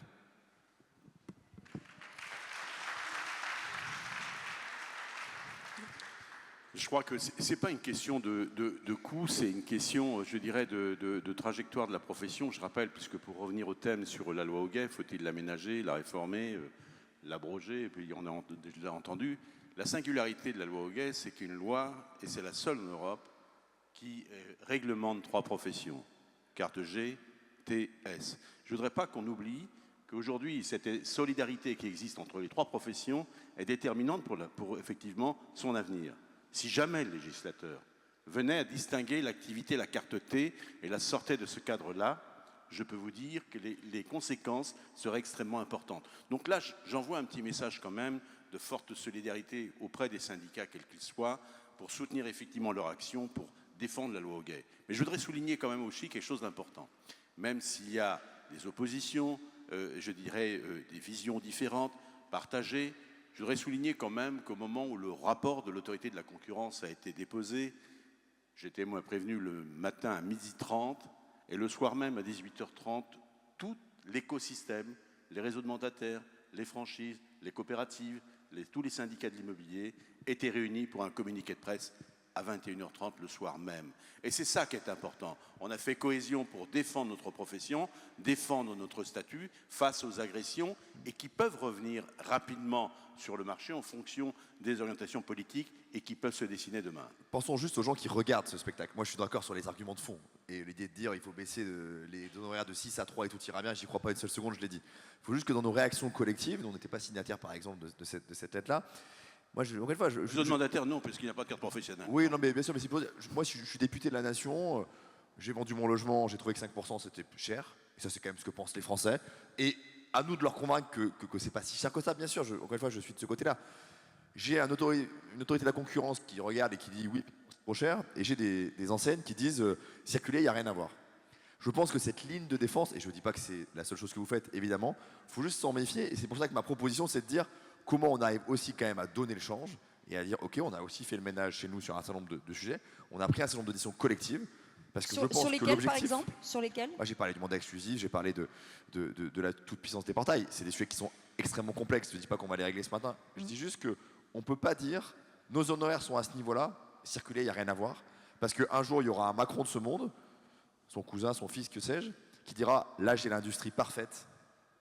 Je crois que ce n'est pas une question de coût, c'est une question, je dirais, de trajectoire de la profession. Je rappelle, puisque pour revenir au thème sur la loi Hoguet, faut-il l'aménager, la réformer, l'abroger, et puis on a déjà entendu. La singularité de la loi Hoguet, c'est qu'une loi, et c'est la seule en Europe, qui réglemente 3 professions, carte G, T, S. Je ne voudrais pas qu'on oublie qu'aujourd'hui, cette solidarité qui existe entre les 3 professions est déterminante pour effectivement son avenir. Si jamais le législateur venait à distinguer l'activité, la carte T, et la sortait de ce cadre-là, je peux vous dire que les conséquences seraient extrêmement importantes. Donc là, j'envoie un petit message quand même de forte solidarité auprès des syndicats, quels qu'ils soient, pour soutenir effectivement leur action, pour défendre la loi Hoguet. Mais je voudrais souligner quand même aussi quelque chose d'important. Même s'il y a des oppositions, je dirais des visions différentes, partagées, je voudrais souligner quand même qu'au moment où le rapport de l'autorité de la concurrence a été déposé, j'étais moi prévenu le matin à 12h30 et le soir même à 18h30, tout l'écosystème, les réseaux de mandataires, les franchises, les coopératives, tous les syndicats de l'immobilier étaient réunis pour un communiqué de presse à 21h30 le soir même. Et c'est ça qui est important. On a fait cohésion pour défendre notre profession, défendre notre statut face aux agressions et qui peuvent revenir rapidement sur le marché en fonction des orientations politiques et qui peuvent se dessiner demain. Pensons juste aux gens qui regardent ce spectacle. Moi, je suis d'accord sur les arguments de fond. Et l'idée de dire il faut baisser les honoraires de 6 à 3 et tout ira bien, j'y crois pas une seule seconde, je l'ai dit. Il faut juste que dans nos réactions collectives, nous on n'était pas signataires par exemple de cette lettre-là. Moi, encore une fois, Vous êtes mandataire, non, puisqu'il n'y a pas de carte professionnelle. Oui, non, mais bien sûr, mais c'est pour dire, moi, je suis député de la Nation, j'ai vendu mon logement, j'ai trouvé que 5% c'était cher, et ça, c'est quand même ce que pensent les Français. Et à nous de leur convaincre que c'est pas si cher que ça, bien sûr, encore une fois, je suis de ce côté-là. J'ai une autorité de la concurrence qui regarde et qui dit oui, c'est trop cher, et j'ai des enseignes qui disent circuler, il n'y a rien à voir. Je pense que cette ligne de défense, et je ne dis pas que c'est la seule chose que vous faites, évidemment, il faut juste s'en méfier, et c'est pour ça que ma proposition, c'est de dire comment on arrive aussi quand même à donner le change et à dire ok, on a aussi fait le ménage chez nous sur un certain nombre de sujets, on a pris un certain nombre de décisions collectives parce que je pense sur que lesquels, l'objectif, par exemple, sur lesquels moi j'ai parlé du mandat exclusif, j'ai parlé de la toute puissance des portails, c'est des sujets qui sont extrêmement complexes, je ne dis pas qu'on va les régler ce matin, je dis juste que on peut pas dire nos honoraires sont à ce niveau-là, circuler, il n'y a rien à voir, parce qu'un jour il y aura un Macron de ce monde, son cousin, son fils, que sais-je, qui dira là j'ai l'industrie parfaite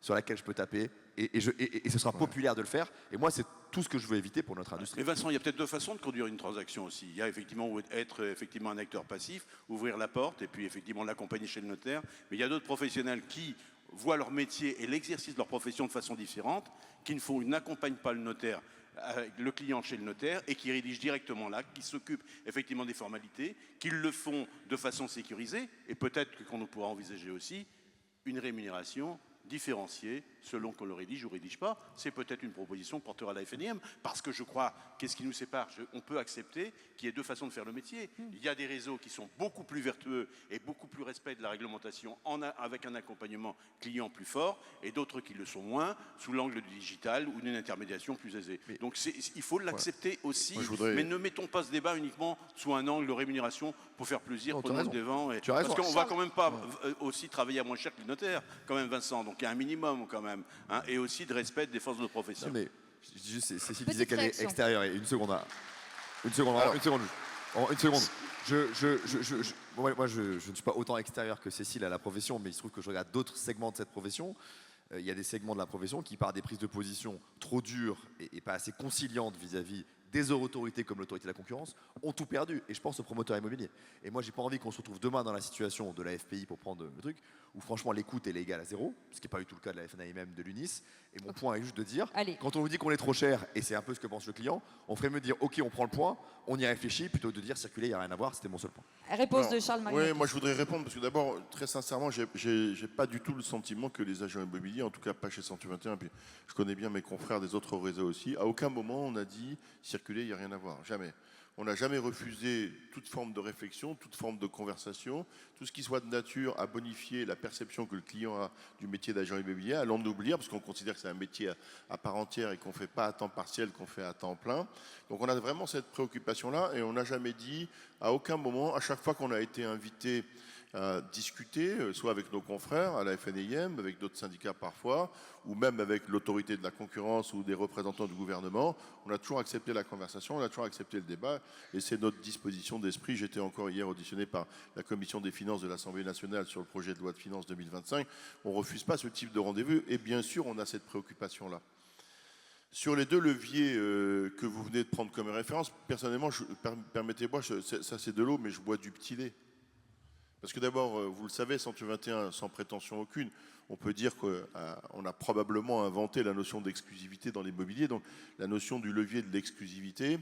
sur laquelle je peux taper et ce sera populaire de le faire. Et moi, c'est tout ce que je veux éviter pour notre industrie. Mais Vincent, il y a peut-être deux façons de conduire une transaction aussi. Il y a effectivement être effectivement un acteur passif, ouvrir la porte et puis effectivement l'accompagner chez le notaire. Mais il y a d'autres professionnels qui voient leur métier et l'exercice de leur profession de façon différente, qui n'accompagnent pas le notaire, le client chez le notaire et qui rédigent directement l'acte, qui s'occupent effectivement des formalités, qui le font de façon sécurisée et peut-être qu'on pourra envisager aussi une rémunération différenciée selon qu'on le rédige ou rédige pas. C'est peut-être une proposition que portera la FNIM parce que je crois, qu'est-ce qui nous sépare? On peut accepter qu'il y ait deux façons de faire le métier. Il y a des réseaux qui sont beaucoup plus vertueux et beaucoup plus respect de la réglementation avec un accompagnement client plus fort et d'autres qui le sont moins sous l'angle du digital ou d'une intermédiation plus aisée. Donc il faut l'accepter aussi, mais ne mettons pas ce débat uniquement sous un angle de rémunération pour faire plaisir, prenons le devant. Parce qu'on va quand même pas aussi travailler à moins cher que le notaire, quand même Vincent, donc il y a un minimum quand même, hein, et aussi de respect des forces de notre profession. Non, mais je dis juste, Cécile disait qu'elle est extérieure et une seconde. Une seconde. Moi, je ne suis pas autant extérieur que Cécile à la profession, mais il se trouve que je regarde d'autres segments de cette profession. Il y a des segments de la profession qui, par des prises de position trop dures et pas assez conciliantes vis-à-vis des autorités comme l'autorité de la concurrence, ont tout perdu. Et je pense aux promoteurs immobiliers. Et moi, j'ai pas envie qu'on se retrouve demain dans la situation de la FPI, pour prendre le truc, où franchement l'écoute est égale à zéro, ce qui n'est pas du tout le cas de la FNAIM de l'UNIS. Et mon point est juste de dire, quand on nous dit qu'on est trop cher, et c'est un peu ce que pense le client, on ferait mieux de dire ok, on prend le point, on y réfléchit, plutôt que de dire circuler, il n'y a rien à voir. C'était mon seul point. Réponse de Charles Marinacci. Oui, moi je voudrais répondre parce que d'abord, très sincèrement, j'ai pas du tout le sentiment que les agents immobiliers, en tout cas pas chez 121, puis je connais bien mes confrères des autres réseaux aussi, à aucun moment on a dit circuler, il n'y a rien à voir. Jamais. On n'a jamais refusé toute forme de réflexion, toute forme de conversation, tout ce qui soit de nature à bonifier la perception que le client a du métier d'agent immobilier, à l'ennoublir, parce qu'on considère que c'est un métier à part entière et qu'on ne fait pas à temps partiel, qu'on fait à temps plein. Donc on a vraiment cette préoccupation-là et on n'a jamais dit, à aucun moment, à chaque fois qu'on a été invité à discuter, soit avec nos confrères à la FNIM, avec d'autres syndicats parfois, ou même avec l'autorité de la concurrence ou des représentants du gouvernement, on a toujours accepté la conversation, on a toujours accepté le débat, et c'est notre disposition d'esprit. J'étais encore hier auditionné par la Commission des finances de l'Assemblée nationale sur le projet de loi de finances 2025. On ne refuse pas ce type de rendez-vous, et bien sûr, on a cette préoccupation-là. Sur les deux leviers que vous venez de prendre comme référence, personnellement, permettez-moi, ça c'est de l'eau, mais je bois du petit lait. Parce que d'abord, vous le savez, 121, sans prétention aucune, on peut dire qu'on a probablement inventé la notion d'exclusivité dans l'immobilier. Donc la notion du levier de l'exclusivité,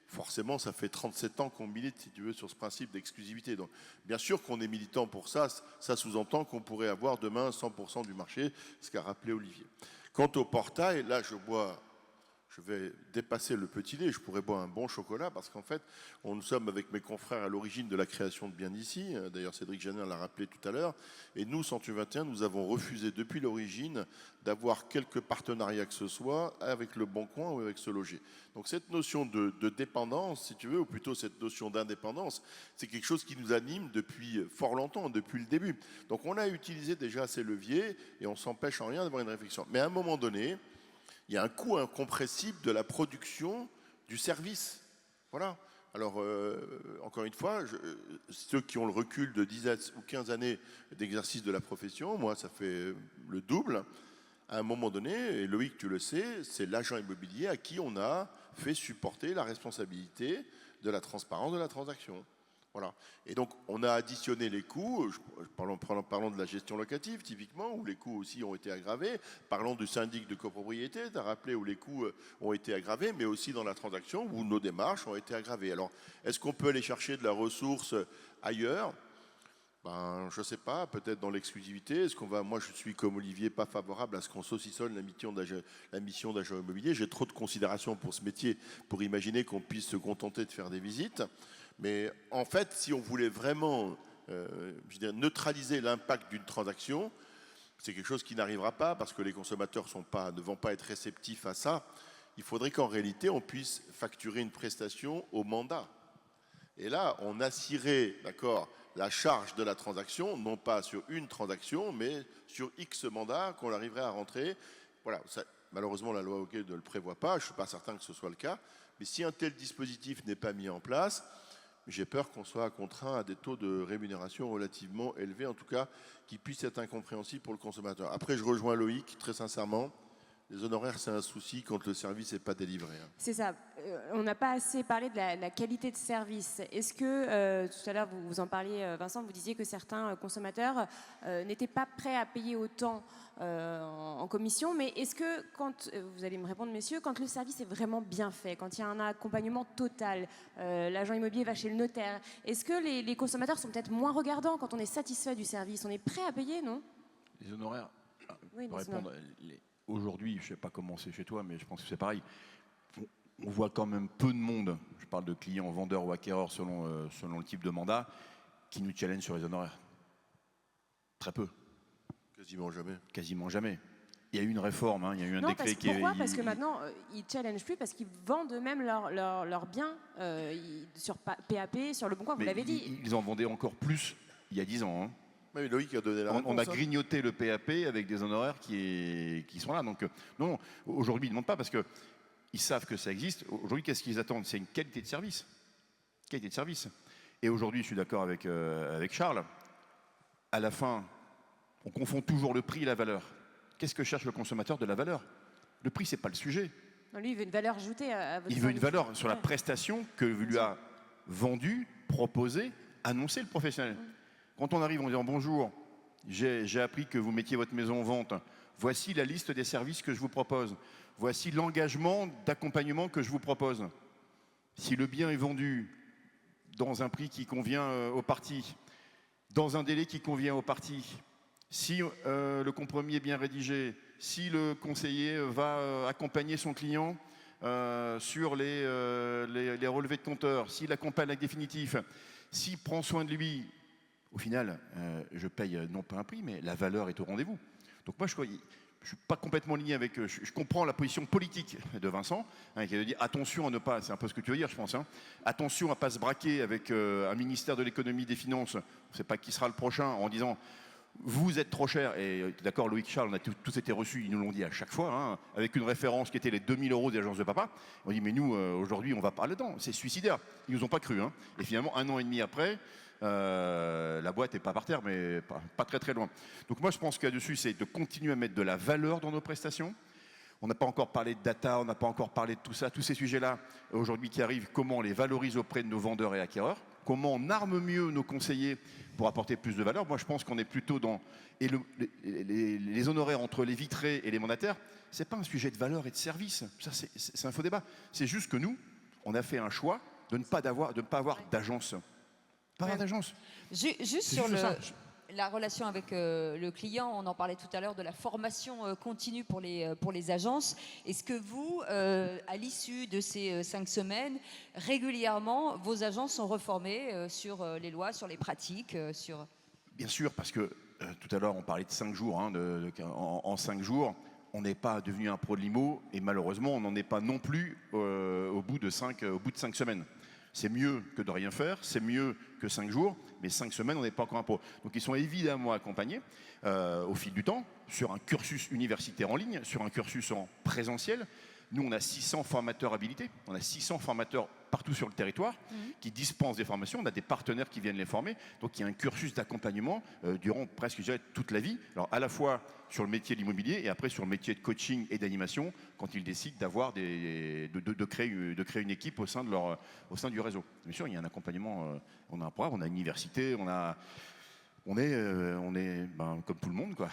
forcément, ça fait 37 ans qu'on milite, si tu veux, sur ce principe d'exclusivité. Donc bien sûr qu'on est militant pour ça, ça sous-entend qu'on pourrait avoir demain 100% du marché, ce qu'a rappelé Olivier. Quant au portail, là je vais dépasser le petit lait, je pourrais boire un bon chocolat parce qu'en fait, nous sommes avec mes confrères à l'origine de la création de Bien d'ici. D'ailleurs, Cédric Jeannin l'a rappelé tout à l'heure. Et nous, 121, nous avons refusé depuis l'origine d'avoir quelque partenariat que ce soit avec Le Bon Coin ou avec Se Loger. Donc cette notion de dépendance, si tu veux, ou plutôt cette notion d'indépendance, c'est quelque chose qui nous anime depuis fort longtemps, depuis le début. Donc on a utilisé déjà ces leviers et on s'empêche en rien d'avoir une réflexion. Mais à un moment donné, il y a un coût incompressible de la production du service. Voilà. Alors, encore une fois, ceux qui ont le recul de 10 ou 15 années d'exercice de la profession, moi, ça fait le double. À un moment donné, et Loïc, tu le sais, c'est l'agent immobilier à qui on a fait supporter la responsabilité de la transparence de la transaction. Voilà. Et donc, on a additionné les coûts, parlons de la gestion locative, typiquement, où les coûts aussi ont été aggravés. Parlons du syndic de copropriété, tu as rappelé, où les coûts ont été aggravés, mais aussi dans la transaction, où nos démarches ont été aggravées. Alors, est-ce qu'on peut aller chercher de la ressource ailleurs ? Ben, je ne sais pas, peut-être dans l'exclusivité. Est-ce qu'on va, moi, je suis comme Olivier pas favorable à ce qu'on saucissonne la mission d'agent immobilier. J'ai trop de considération pour ce métier pour imaginer qu'on puisse se contenter de faire des visites. Mais en fait, si on voulait vraiment neutraliser l'impact d'une transaction, c'est quelque chose qui n'arrivera pas parce que les consommateurs ne vont pas être réceptifs à ça. Il faudrait qu'en réalité, on puisse facturer une prestation au mandat. Et là, on assirait, d'accord, la charge de la transaction, non pas sur une transaction, mais sur X mandats qu'on arriverait à rentrer. Voilà, ça, malheureusement, la loi OGE ne le prévoit pas, je ne suis pas certain que ce soit le cas. Mais si un tel dispositif n'est pas mis en place, j'ai peur qu'on soit contraint à des taux de rémunération relativement élevés, en tout cas, qui puissent être incompréhensibles pour le consommateur. Après, je rejoins Loïc, très sincèrement. Les honoraires, c'est un souci quand le service n'est pas délivré. C'est ça. On n'a pas assez parlé de la qualité de service. Est-ce que, tout à l'heure, vous en parliez, Vincent, vous disiez que certains consommateurs n'étaient pas prêts à payer autant en commission, mais est-ce que, quand, vous allez me répondre, messieurs, quand le service est vraiment bien fait, quand il y a un accompagnement total, l'agent immobilier va chez le notaire, est-ce que les consommateurs sont peut-être moins regardants quand on est satisfait du service? On est prêt à payer, non? Les honoraires, oui, pour répondre, aujourd'hui, je ne sais pas comment c'est chez toi, mais je pense que c'est pareil. On voit quand même peu de monde, je parle de clients, vendeurs ou acquéreurs selon le type de mandat, qui nous challenge sur les honoraires. Très peu. Quasiment jamais. Quasiment jamais. Il y a eu une réforme, hein, il y a eu un décret qui est... Pourquoi ? Parce que maintenant, ils ne challengent plus parce qu'ils vendent eux-mêmes leurs biens sur PAP, sur le bon coin, vous l'avez dit. Ils en vendaient encore plus il y a 10 ans. Hein. Oui, Loïc a donné la réponse. On a grignoté le PAP avec des honoraires qui sont là. Donc non, aujourd'hui, ils ne demandent pas parce qu'ils savent que ça existe. Aujourd'hui, qu'est-ce qu'ils attendent? C'est une qualité de service. Qualité de service. Et aujourd'hui, je suis d'accord avec Charles. À la fin, on confond toujours le prix et la valeur. Qu'est-ce que cherche le consommateur? De la valeur. Le prix, ce n'est pas le sujet. Non, lui, il veut une valeur ajoutée à votre Il veut une valeur sur la prestation que lui a vendue, proposée, annoncée le professionnel. Quand on arrive en disant bonjour, j'ai appris que vous mettiez votre maison en vente, voici la liste des services que je vous propose, voici l'engagement d'accompagnement que je vous propose. Si le bien est vendu dans un prix qui convient aux parties, dans un délai qui convient aux parties, si le compromis est bien rédigé, si le conseiller va accompagner son client sur les relevés de compteur, s'il accompagne avec définitif, s'il prend soin de lui, au final, je paye non pas un prix, mais la valeur est au rendez-vous. Donc moi, je ne suis pas complètement lié avec... Je comprends la position politique de Vincent, hein, qui a dit attention à ne pas... C'est un peu ce que tu veux dire, je pense. Hein, attention à ne pas se braquer avec un ministère de l'économie et des finances, on ne sait pas qui sera le prochain, en disant... Vous êtes trop cher, et d'accord, Loïc, Charles, on a tous été reçus, ils nous l'ont dit à chaque fois, hein, avec une référence qui était les 2000 € des agences de papa. On dit, mais nous, aujourd'hui, on va pas là-dedans, c'est suicidaire. Ils nous ont pas cru. Hein. Et finalement, 1 an et demi après, la boîte n'est pas par terre, mais pas très très loin. Donc moi, je pense qu'il y a dessus, c'est de continuer à mettre de la valeur dans nos prestations. On n'a pas encore parlé de data, on n'a pas encore parlé de tout ça, tous ces sujets-là, aujourd'hui qui arrivent, comment on les valorise auprès de nos vendeurs et acquéreurs, comment on arme mieux nos conseillers pour apporter plus de valeur. Moi, je pense qu'on est plutôt dans... Et les honoraires entre les vitrés et les mandataires, ce n'est pas un sujet de valeur et de service. Ça, c'est un faux débat. C'est juste que nous, on a fait un choix de ne pas avoir d'agence. Pas avoir d'agence. Juste sur la relation avec le client, on en parlait tout à l'heure de la formation continue pour les agences. Est-ce que vous, à l'issue de ces 5 semaines, régulièrement, vos agences sont reformées sur les lois, sur les pratiques Bien sûr, parce que tout à l'heure, on parlait de 5 jours. Hein, en 5 jours, on n'est pas devenu un pro de l'IMO et malheureusement, on n'en est pas non plus au bout de 5 semaines. C'est mieux que de rien faire, c'est mieux que 5 jours, mais 5 semaines, on n'est pas encore un pro. Donc ils sont évidemment accompagnés au fil du temps, sur un cursus universitaire en ligne, sur un cursus en présentiel, Nous, on a 600 formateurs habilités, on a 600 formateurs partout sur le territoire qui dispensent des formations. On a des partenaires qui viennent les former. Donc, il y a un cursus d'accompagnement durant presque, je dirais, toute la vie. Alors, à la fois sur le métier de l'immobilier et après sur le métier de coaching et d'animation quand ils décident d'avoir de créer une équipe au sein du réseau. Bien sûr, il y a un accompagnement. On a un programme, on a une université, on est comme tout le monde, quoi.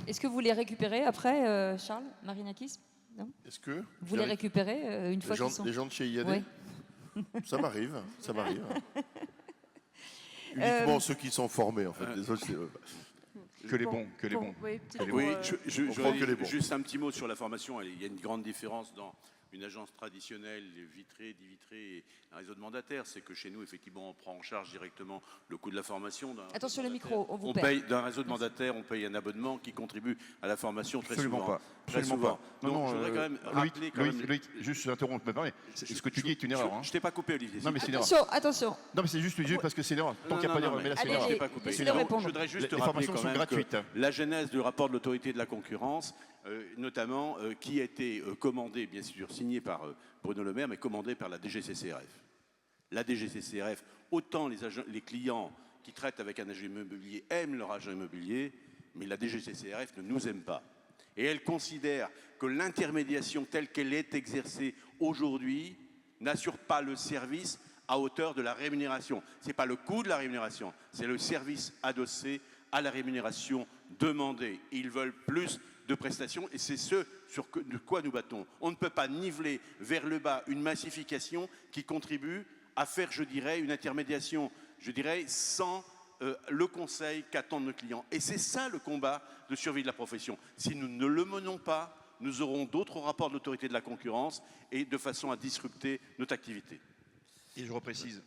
Est-ce que vous les récupérez après, Charles Marinakis? Non. Est-ce que Vous les récupérez une fois qu'ils sont... les gens de chez IAD? Oui. Ça m'arrive. Uniquement ceux qui sont formés, en fait. Les autres, Que les bons. Oui, peut-être Oui, pour, je on prend que les voudrais bons. juste un petit mot sur la formation. Il y a une grande différence dans une agence traditionnelle, vitrée, divitrée et un réseau de mandataires. C'est que chez nous, effectivement, on prend en charge directement le coût de la formation. Attention le micro, on vous On perd. paye d'un réseau de mandataires, on paye un abonnement qui contribue à la formation très Absolument souvent. pas. Très Absolument souvent. pas. Donc, je voudrais quand même rappeler Loïc, juste interrompre, me permet. Ce que tu dis est une erreur. Je t'ai pas coupé, Olivier. Non, mais c'est une erreur. Attention. Non, mais c'est juste parce que c'est une erreur. Tant qu'il n'y a pas d'erreur, mais là, c'est une Allez, erreur. Je t'ai pas coupé. laissez-le répondre. Je voudrais juste Les rappeler formations quand sont même gratuites. que la genèse du rapport de l'autorité de la concurrence, notamment, qui a été commandé, bien sûr, signé par Bruno Le Maire, mais commandé par la DGCCRF. La DGCCRF, autant les clients qui traitent avec un agent immobilier aiment leur agent immobilier, mais la DGCCRF ne nous aime pas. Et elle considère que l'intermédiation telle qu'elle est exercée aujourd'hui n'assure pas le service à hauteur de la rémunération. Ce n'est pas le coût de la rémunération, c'est le service adossé à la rémunération demandée. Ils veulent plus de prestations et c'est ce de quoi nous battons. On ne peut pas niveler vers le bas une massification qui contribue à faire, je dirais, une intermédiation, sans le conseil qu'attendent nos clients. Et c'est ça le combat de survie de la profession. Si nous ne le menons pas, nous aurons d'autres rapports de l'autorité de la concurrence et de façon à disrupter notre activité. Et je reprécise,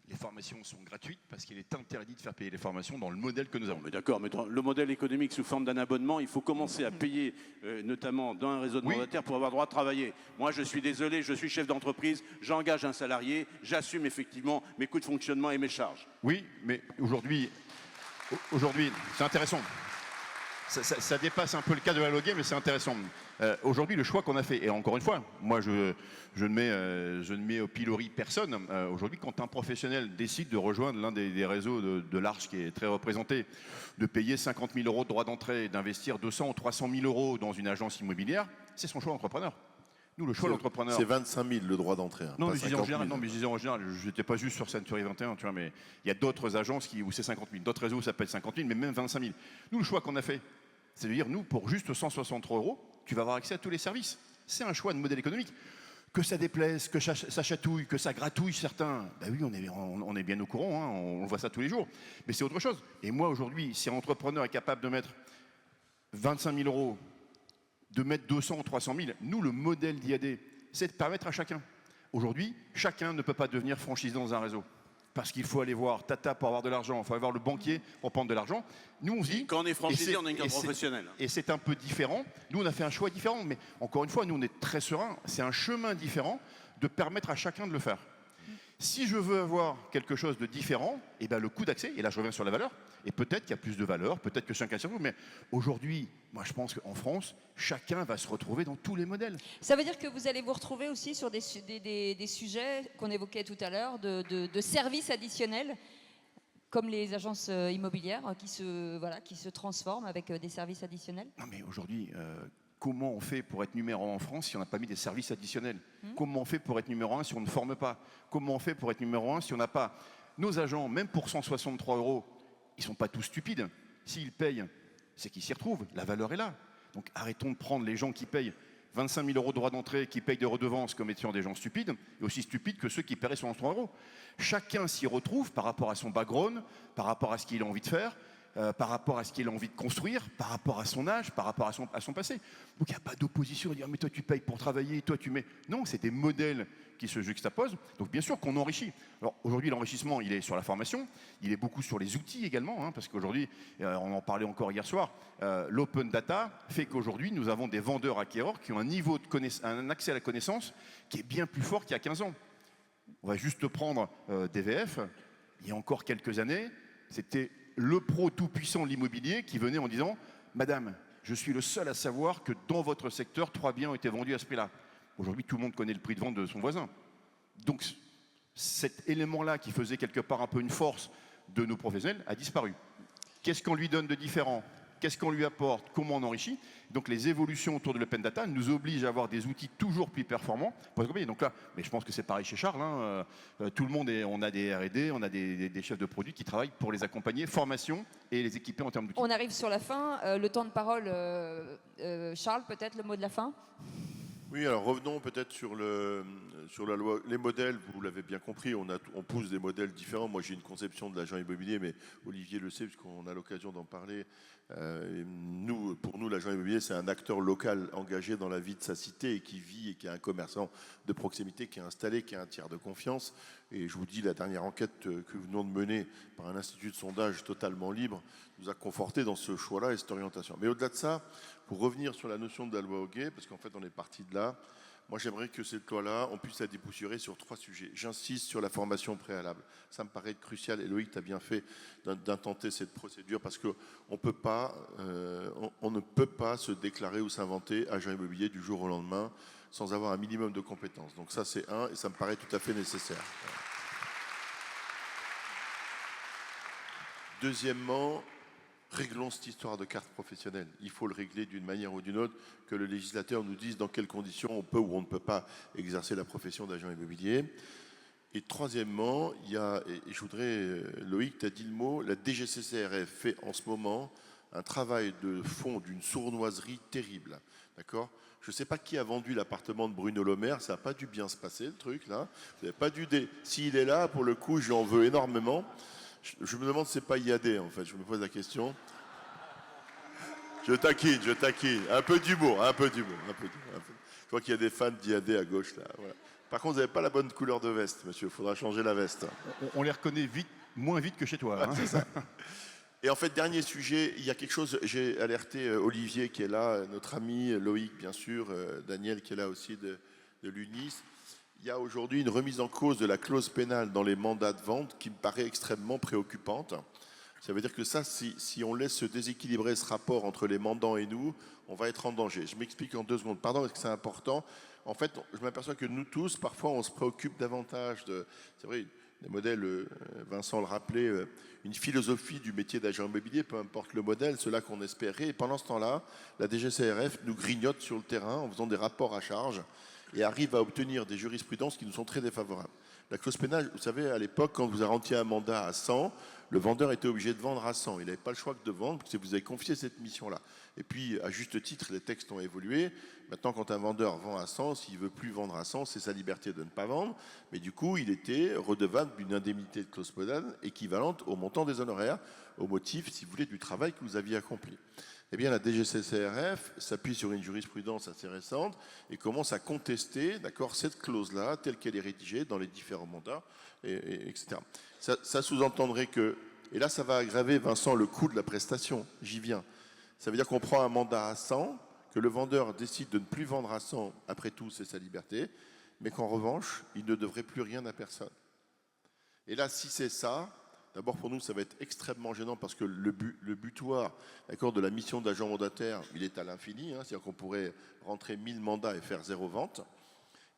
les formations sont gratuites parce qu'il est interdit de faire payer les formations dans le modèle que nous avons. Mais d'accord, mais dans le modèle économique sous forme d'un abonnement, il faut commencer à payer, notamment dans un réseau de mandataires, pour avoir droit de travailler. Moi, je suis désolé, je suis chef d'entreprise, j'engage un salarié, j'assume effectivement mes coûts de fonctionnement et mes charges. Oui, mais aujourd'hui, c'est intéressant. Ça dépasse un peu le cas de la Loguet, mais c'est intéressant. Aujourd'hui, le choix qu'on a fait, et encore une fois, moi je ne mets au pilori personne. Aujourd'hui, quand un professionnel décide de rejoindre l'un des réseaux de l'Arche qui est très représenté, de payer 50 000 € de droits d'entrée, d'investir 200 ou 300 000 € dans une agence immobilière, c'est son choix d'entrepreneur. Nous, le choix d'entrepreneur. C'est 25 000 le droit d'entrée. Non, pas mais je disais 50 en 000. général, je n'étais pas juste sur Century 21, tu vois, mais il y a d'autres agences où c'est 50 000, d'autres réseaux où ça peut être 50 000, mais même 25 000. Nous, le choix qu'on a fait, c'est de dire, nous, pour juste 163 €, tu vas avoir accès à tous les services. C'est un choix de modèle économique. Que ça déplaise, que ça chatouille, que ça gratouille certains, ben oui, on est bien au courant, hein, on voit ça tous les jours. Mais c'est autre chose. Et moi, aujourd'hui, si un entrepreneur est capable de mettre 25 000 €, de mettre 200 ou 300 000, nous, le modèle d'IAD, c'est de permettre à chacun. Aujourd'hui, chacun ne peut pas devenir franchisé dans un réseau. Parce qu'il faut aller voir Tata pour avoir de l'argent, il faut aller voir le banquier pour prendre de l'argent. Nous, on se dit... Quand on est franchisé, on a une carte professionnelle. Et c'est un peu différent. Nous, on a fait un choix différent. Mais encore une fois, nous, on est très sereins. C'est un chemin différent de permettre à chacun de le faire. Si je veux avoir quelque chose de différent, eh ben, le coût d'accès, et là je reviens sur la valeur, et peut-être qu'il y a plus de valeur, peut-être que chacun s'y retrouve, mais aujourd'hui, moi je pense qu'en France, chacun va se retrouver dans tous les modèles. Ça veut dire que vous allez vous retrouver aussi sur des sujets qu'on évoquait tout à l'heure, de services additionnels, comme les agences immobilières qui se transforment avec des services additionnels? Non mais aujourd'hui, comment on fait pour être numéro 1 en France si on n'a pas mis des services additionnels? Comment on fait pour être numéro 1 si on ne forme pas? Comment on fait pour être numéro 1 si on n'a pas... Nos agents, même pour 163 €, ils ne sont pas tous stupides. S'ils payent, c'est qu'ils s'y retrouvent. La valeur est là. Donc arrêtons de prendre les gens qui payent 25 000 € de droits d'entrée, qui payent des redevances comme étant des gens stupides, et aussi stupides que ceux qui paieraient 163 €. Chacun s'y retrouve par rapport à son background, par rapport à ce qu'il a envie de faire, par rapport à ce qu'il a envie de construire, par rapport à son âge, par rapport à son passé. Donc il n'y a pas d'opposition à dire mais toi tu payes pour travailler, toi tu mets... Non, c'est des modèles qui se juxtaposent. Donc bien sûr qu'on enrichit. Alors aujourd'hui l'enrichissement il est sur la formation, il est beaucoup sur les outils également, hein, parce qu'aujourd'hui, on en parlait encore hier soir, l'open data fait qu'aujourd'hui nous avons des vendeurs acquéreurs qui ont un niveau de un accès à la connaissance qui est bien plus fort qu'il y a 15 ans. On va juste prendre DVF, il y a encore quelques années, c'était le pro tout-puissant de l'immobilier qui venait en disant « Madame, je suis le seul à savoir que dans votre secteur, 3 biens ont été vendus à ce prix-là. » Aujourd'hui, tout le monde connaît le prix de vente de son voisin. Donc, cet élément-là qui faisait quelque part un peu une force de nos professionnels a disparu. Qu'est-ce qu'on lui donne de différent? Qu'est-ce qu'on lui apporte? Comment on enrichit? Donc les évolutions autour de l'open data nous obligent à avoir des outils toujours plus performants pour les accompagner. Donc là, mais je pense que c'est pareil chez Charles. Hein, tout le monde, on a des R&D, on a des chefs de produits qui travaillent pour les accompagner, formation et les équiper en termes d'outils. On arrive sur la fin. Le temps de parole, Charles, peut-être le mot de la fin? Oui, alors revenons peut-être sur la loi, les modèles, vous l'avez bien compris, on pousse des modèles différents. Moi j'ai une conception de l'agent immobilier, mais Olivier le sait puisqu'on a l'occasion d'en parler. Pour nous, l'agent immobilier, c'est un acteur local engagé dans la vie de sa cité et qui vit et qui est un commerçant de proximité, qui est installé, qui est un tiers de confiance. Et je vous dis, la dernière enquête que nous venons de mener par un institut de sondage totalement libre nous a conforté dans ce choix-là et cette orientation. Mais au-delà de ça, pour revenir sur la notion de la loi Hoguet, parce qu'en fait on est parti de là, moi j'aimerais que cette loi-là, on puisse la dépoussiérer sur 3 sujets. J'insiste sur la formation préalable. Ça me paraît crucial, et Loïc, tu as bien fait d'intenter cette procédure, parce qu'on ne peut pas se déclarer ou s'inventer agent immobilier du jour au lendemain sans avoir un minimum de compétences. Donc ça c'est un, et ça me paraît tout à fait nécessaire. Deuxièmement, réglons cette histoire de carte professionnelle. Il faut le régler d'une manière ou d'une autre, que le législateur nous dise dans quelles conditions on peut ou on ne peut pas exercer la profession d'agent immobilier. Et troisièmement, et je voudrais, Loïc, tu as dit le mot, la DGCCRF fait en ce moment un travail de fond d'une sournoiserie terrible. D'accord ? Je ne sais pas qui a vendu l'appartement de Bruno Le Maire, ça n'a pas dû bien se passer le truc là. Vous n'avez pas dû S'il est là, pour le coup, je lui en veux énormément. Je me demande si c'est pas IAD en fait, je me pose la question. Je taquine. Un peu d'humour. Je vois qu'il y a des fans d'IAD à gauche là. Voilà. Par contre, vous n'avez pas la bonne couleur de veste, monsieur, il faudra changer la veste. On les reconnaît moins vite que chez toi. Hein. C'est ça. Et en fait, dernier sujet, il y a quelque chose, j'ai alerté Olivier qui est là, notre ami, Loïc bien sûr, Daniel qui est là aussi de l'UNIS. Il y a aujourd'hui une remise en cause de la clause pénale dans les mandats de vente qui me paraît extrêmement préoccupante. Ça veut dire que ça, si on laisse se déséquilibrer ce rapport entre les mandants et nous, on va être en danger. Je m'explique en 2 secondes. Pardon, est-ce que c'est important? En fait, je m'aperçois que nous tous, parfois, on se préoccupe davantage c'est vrai, les modèles, Vincent le rappelait, une philosophie du métier d'agent immobilier, peu importe le modèle, cela qu'on espérait. Et pendant ce temps-là, la DGCRF nous grignote sur le terrain en faisant des rapports à charge et arrive à obtenir des jurisprudences qui nous sont très défavorables. La clause pénale, vous savez, à l'époque, quand vous arrêtiez un mandat à 100, le vendeur était obligé de vendre à 100. Il n'avait pas le choix que de vendre, parce que vous avez confié cette mission-là. Et puis, à juste titre, les textes ont évolué. Maintenant, quand un vendeur vend à 100, s'il ne veut plus vendre à 100, c'est sa liberté de ne pas vendre. Mais du coup, il était redevable d'une indemnité de clause pénale équivalente au montant des honoraires, au motif, si vous voulez, du travail que vous aviez accompli. Eh bien, la DGCCRF s'appuie sur une jurisprudence assez récente et commence à contester, d'accord, cette clause-là, telle qu'elle est rédigée dans les différents mandats, etc. Ça sous-entendrait que, et là, ça va aggraver, Vincent, le coût de la prestation. J'y viens. Ça veut dire qu'on prend un mandat à 100, que le vendeur décide de ne plus vendre à 100, après tout, c'est sa liberté, mais qu'en revanche, il ne devrait plus rien à personne. Et là, si c'est ça, d'abord pour nous, ça va être extrêmement gênant parce que le butoir, d'accord, de la mission d'agent mandataire, il est à l'infini. C'est-à-dire qu'on pourrait rentrer 1000 mandats et faire 0 vente.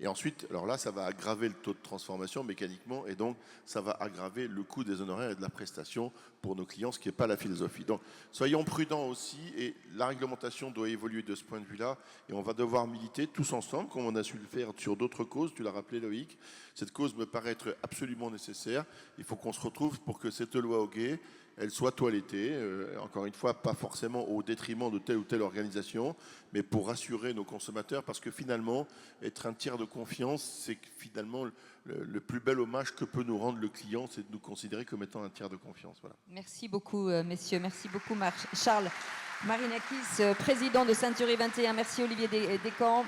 Et ensuite, alors là, ça va aggraver le taux de transformation mécaniquement et donc ça va aggraver le coût des honoraires et de la prestation pour nos clients, ce qui n'est pas la philosophie. Donc soyons prudents aussi et la réglementation doit évoluer de ce point de vue-là et on va devoir militer tous ensemble, comme on a su le faire sur d'autres causes, tu l'as rappelé Loïc. Cette cause me paraît être absolument nécessaire. Il faut qu'on se retrouve pour que cette loi Hoguet, elle soit toilettée, encore une fois, pas forcément au détriment de telle ou telle organisation, mais pour rassurer nos consommateurs, parce que finalement, être un tiers de confiance, c'est finalement le plus bel hommage que peut nous rendre le client, c'est de nous considérer comme étant un tiers de confiance. Voilà. Merci beaucoup, messieurs. Merci beaucoup, Charles Marinakis, président de Century 21. Merci, Olivier Descamps,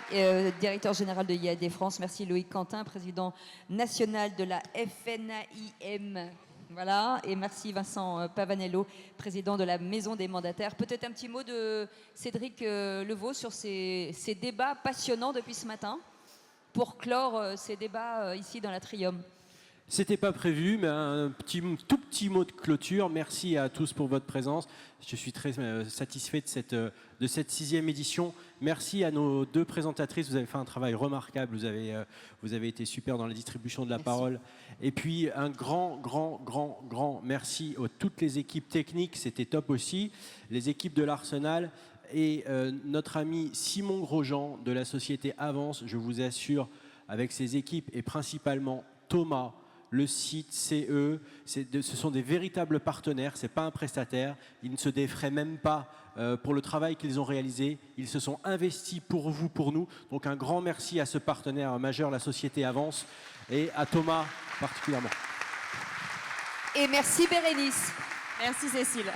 directeur général de IAD France. Merci, Loïc Quentin, président national de la FNAIM. Voilà, et merci Vincent Pavanello, président de la Maison des mandataires. Peut-être un petit mot de Cédric Levaux sur ces débats passionnants depuis ce matin, pour clore ces débats ici dans l'Atrium. C'était pas prévu, mais tout petit mot de clôture. Merci à tous pour votre présence. Je suis très satisfait de cette 6e édition. Merci à nos 2 présentatrices. Vous avez fait un travail remarquable. Vous avez été super dans la distribution de la parole. Et puis un grand merci à toutes les équipes techniques. C'était top aussi. Les équipes de l'Arsenal et notre ami Simon Grosjean de la société Avance. Je vous assure, avec ses équipes et principalement Thomas, le site, CE, ce sont des véritables partenaires, ce n'est pas un prestataire. Ils ne se défraient même pas pour le travail qu'ils ont réalisé. Ils se sont investis pour vous, pour nous. Donc un grand merci à ce partenaire majeur, la société Avance, et à Thomas particulièrement. Et merci Bérénice. Merci Cécile.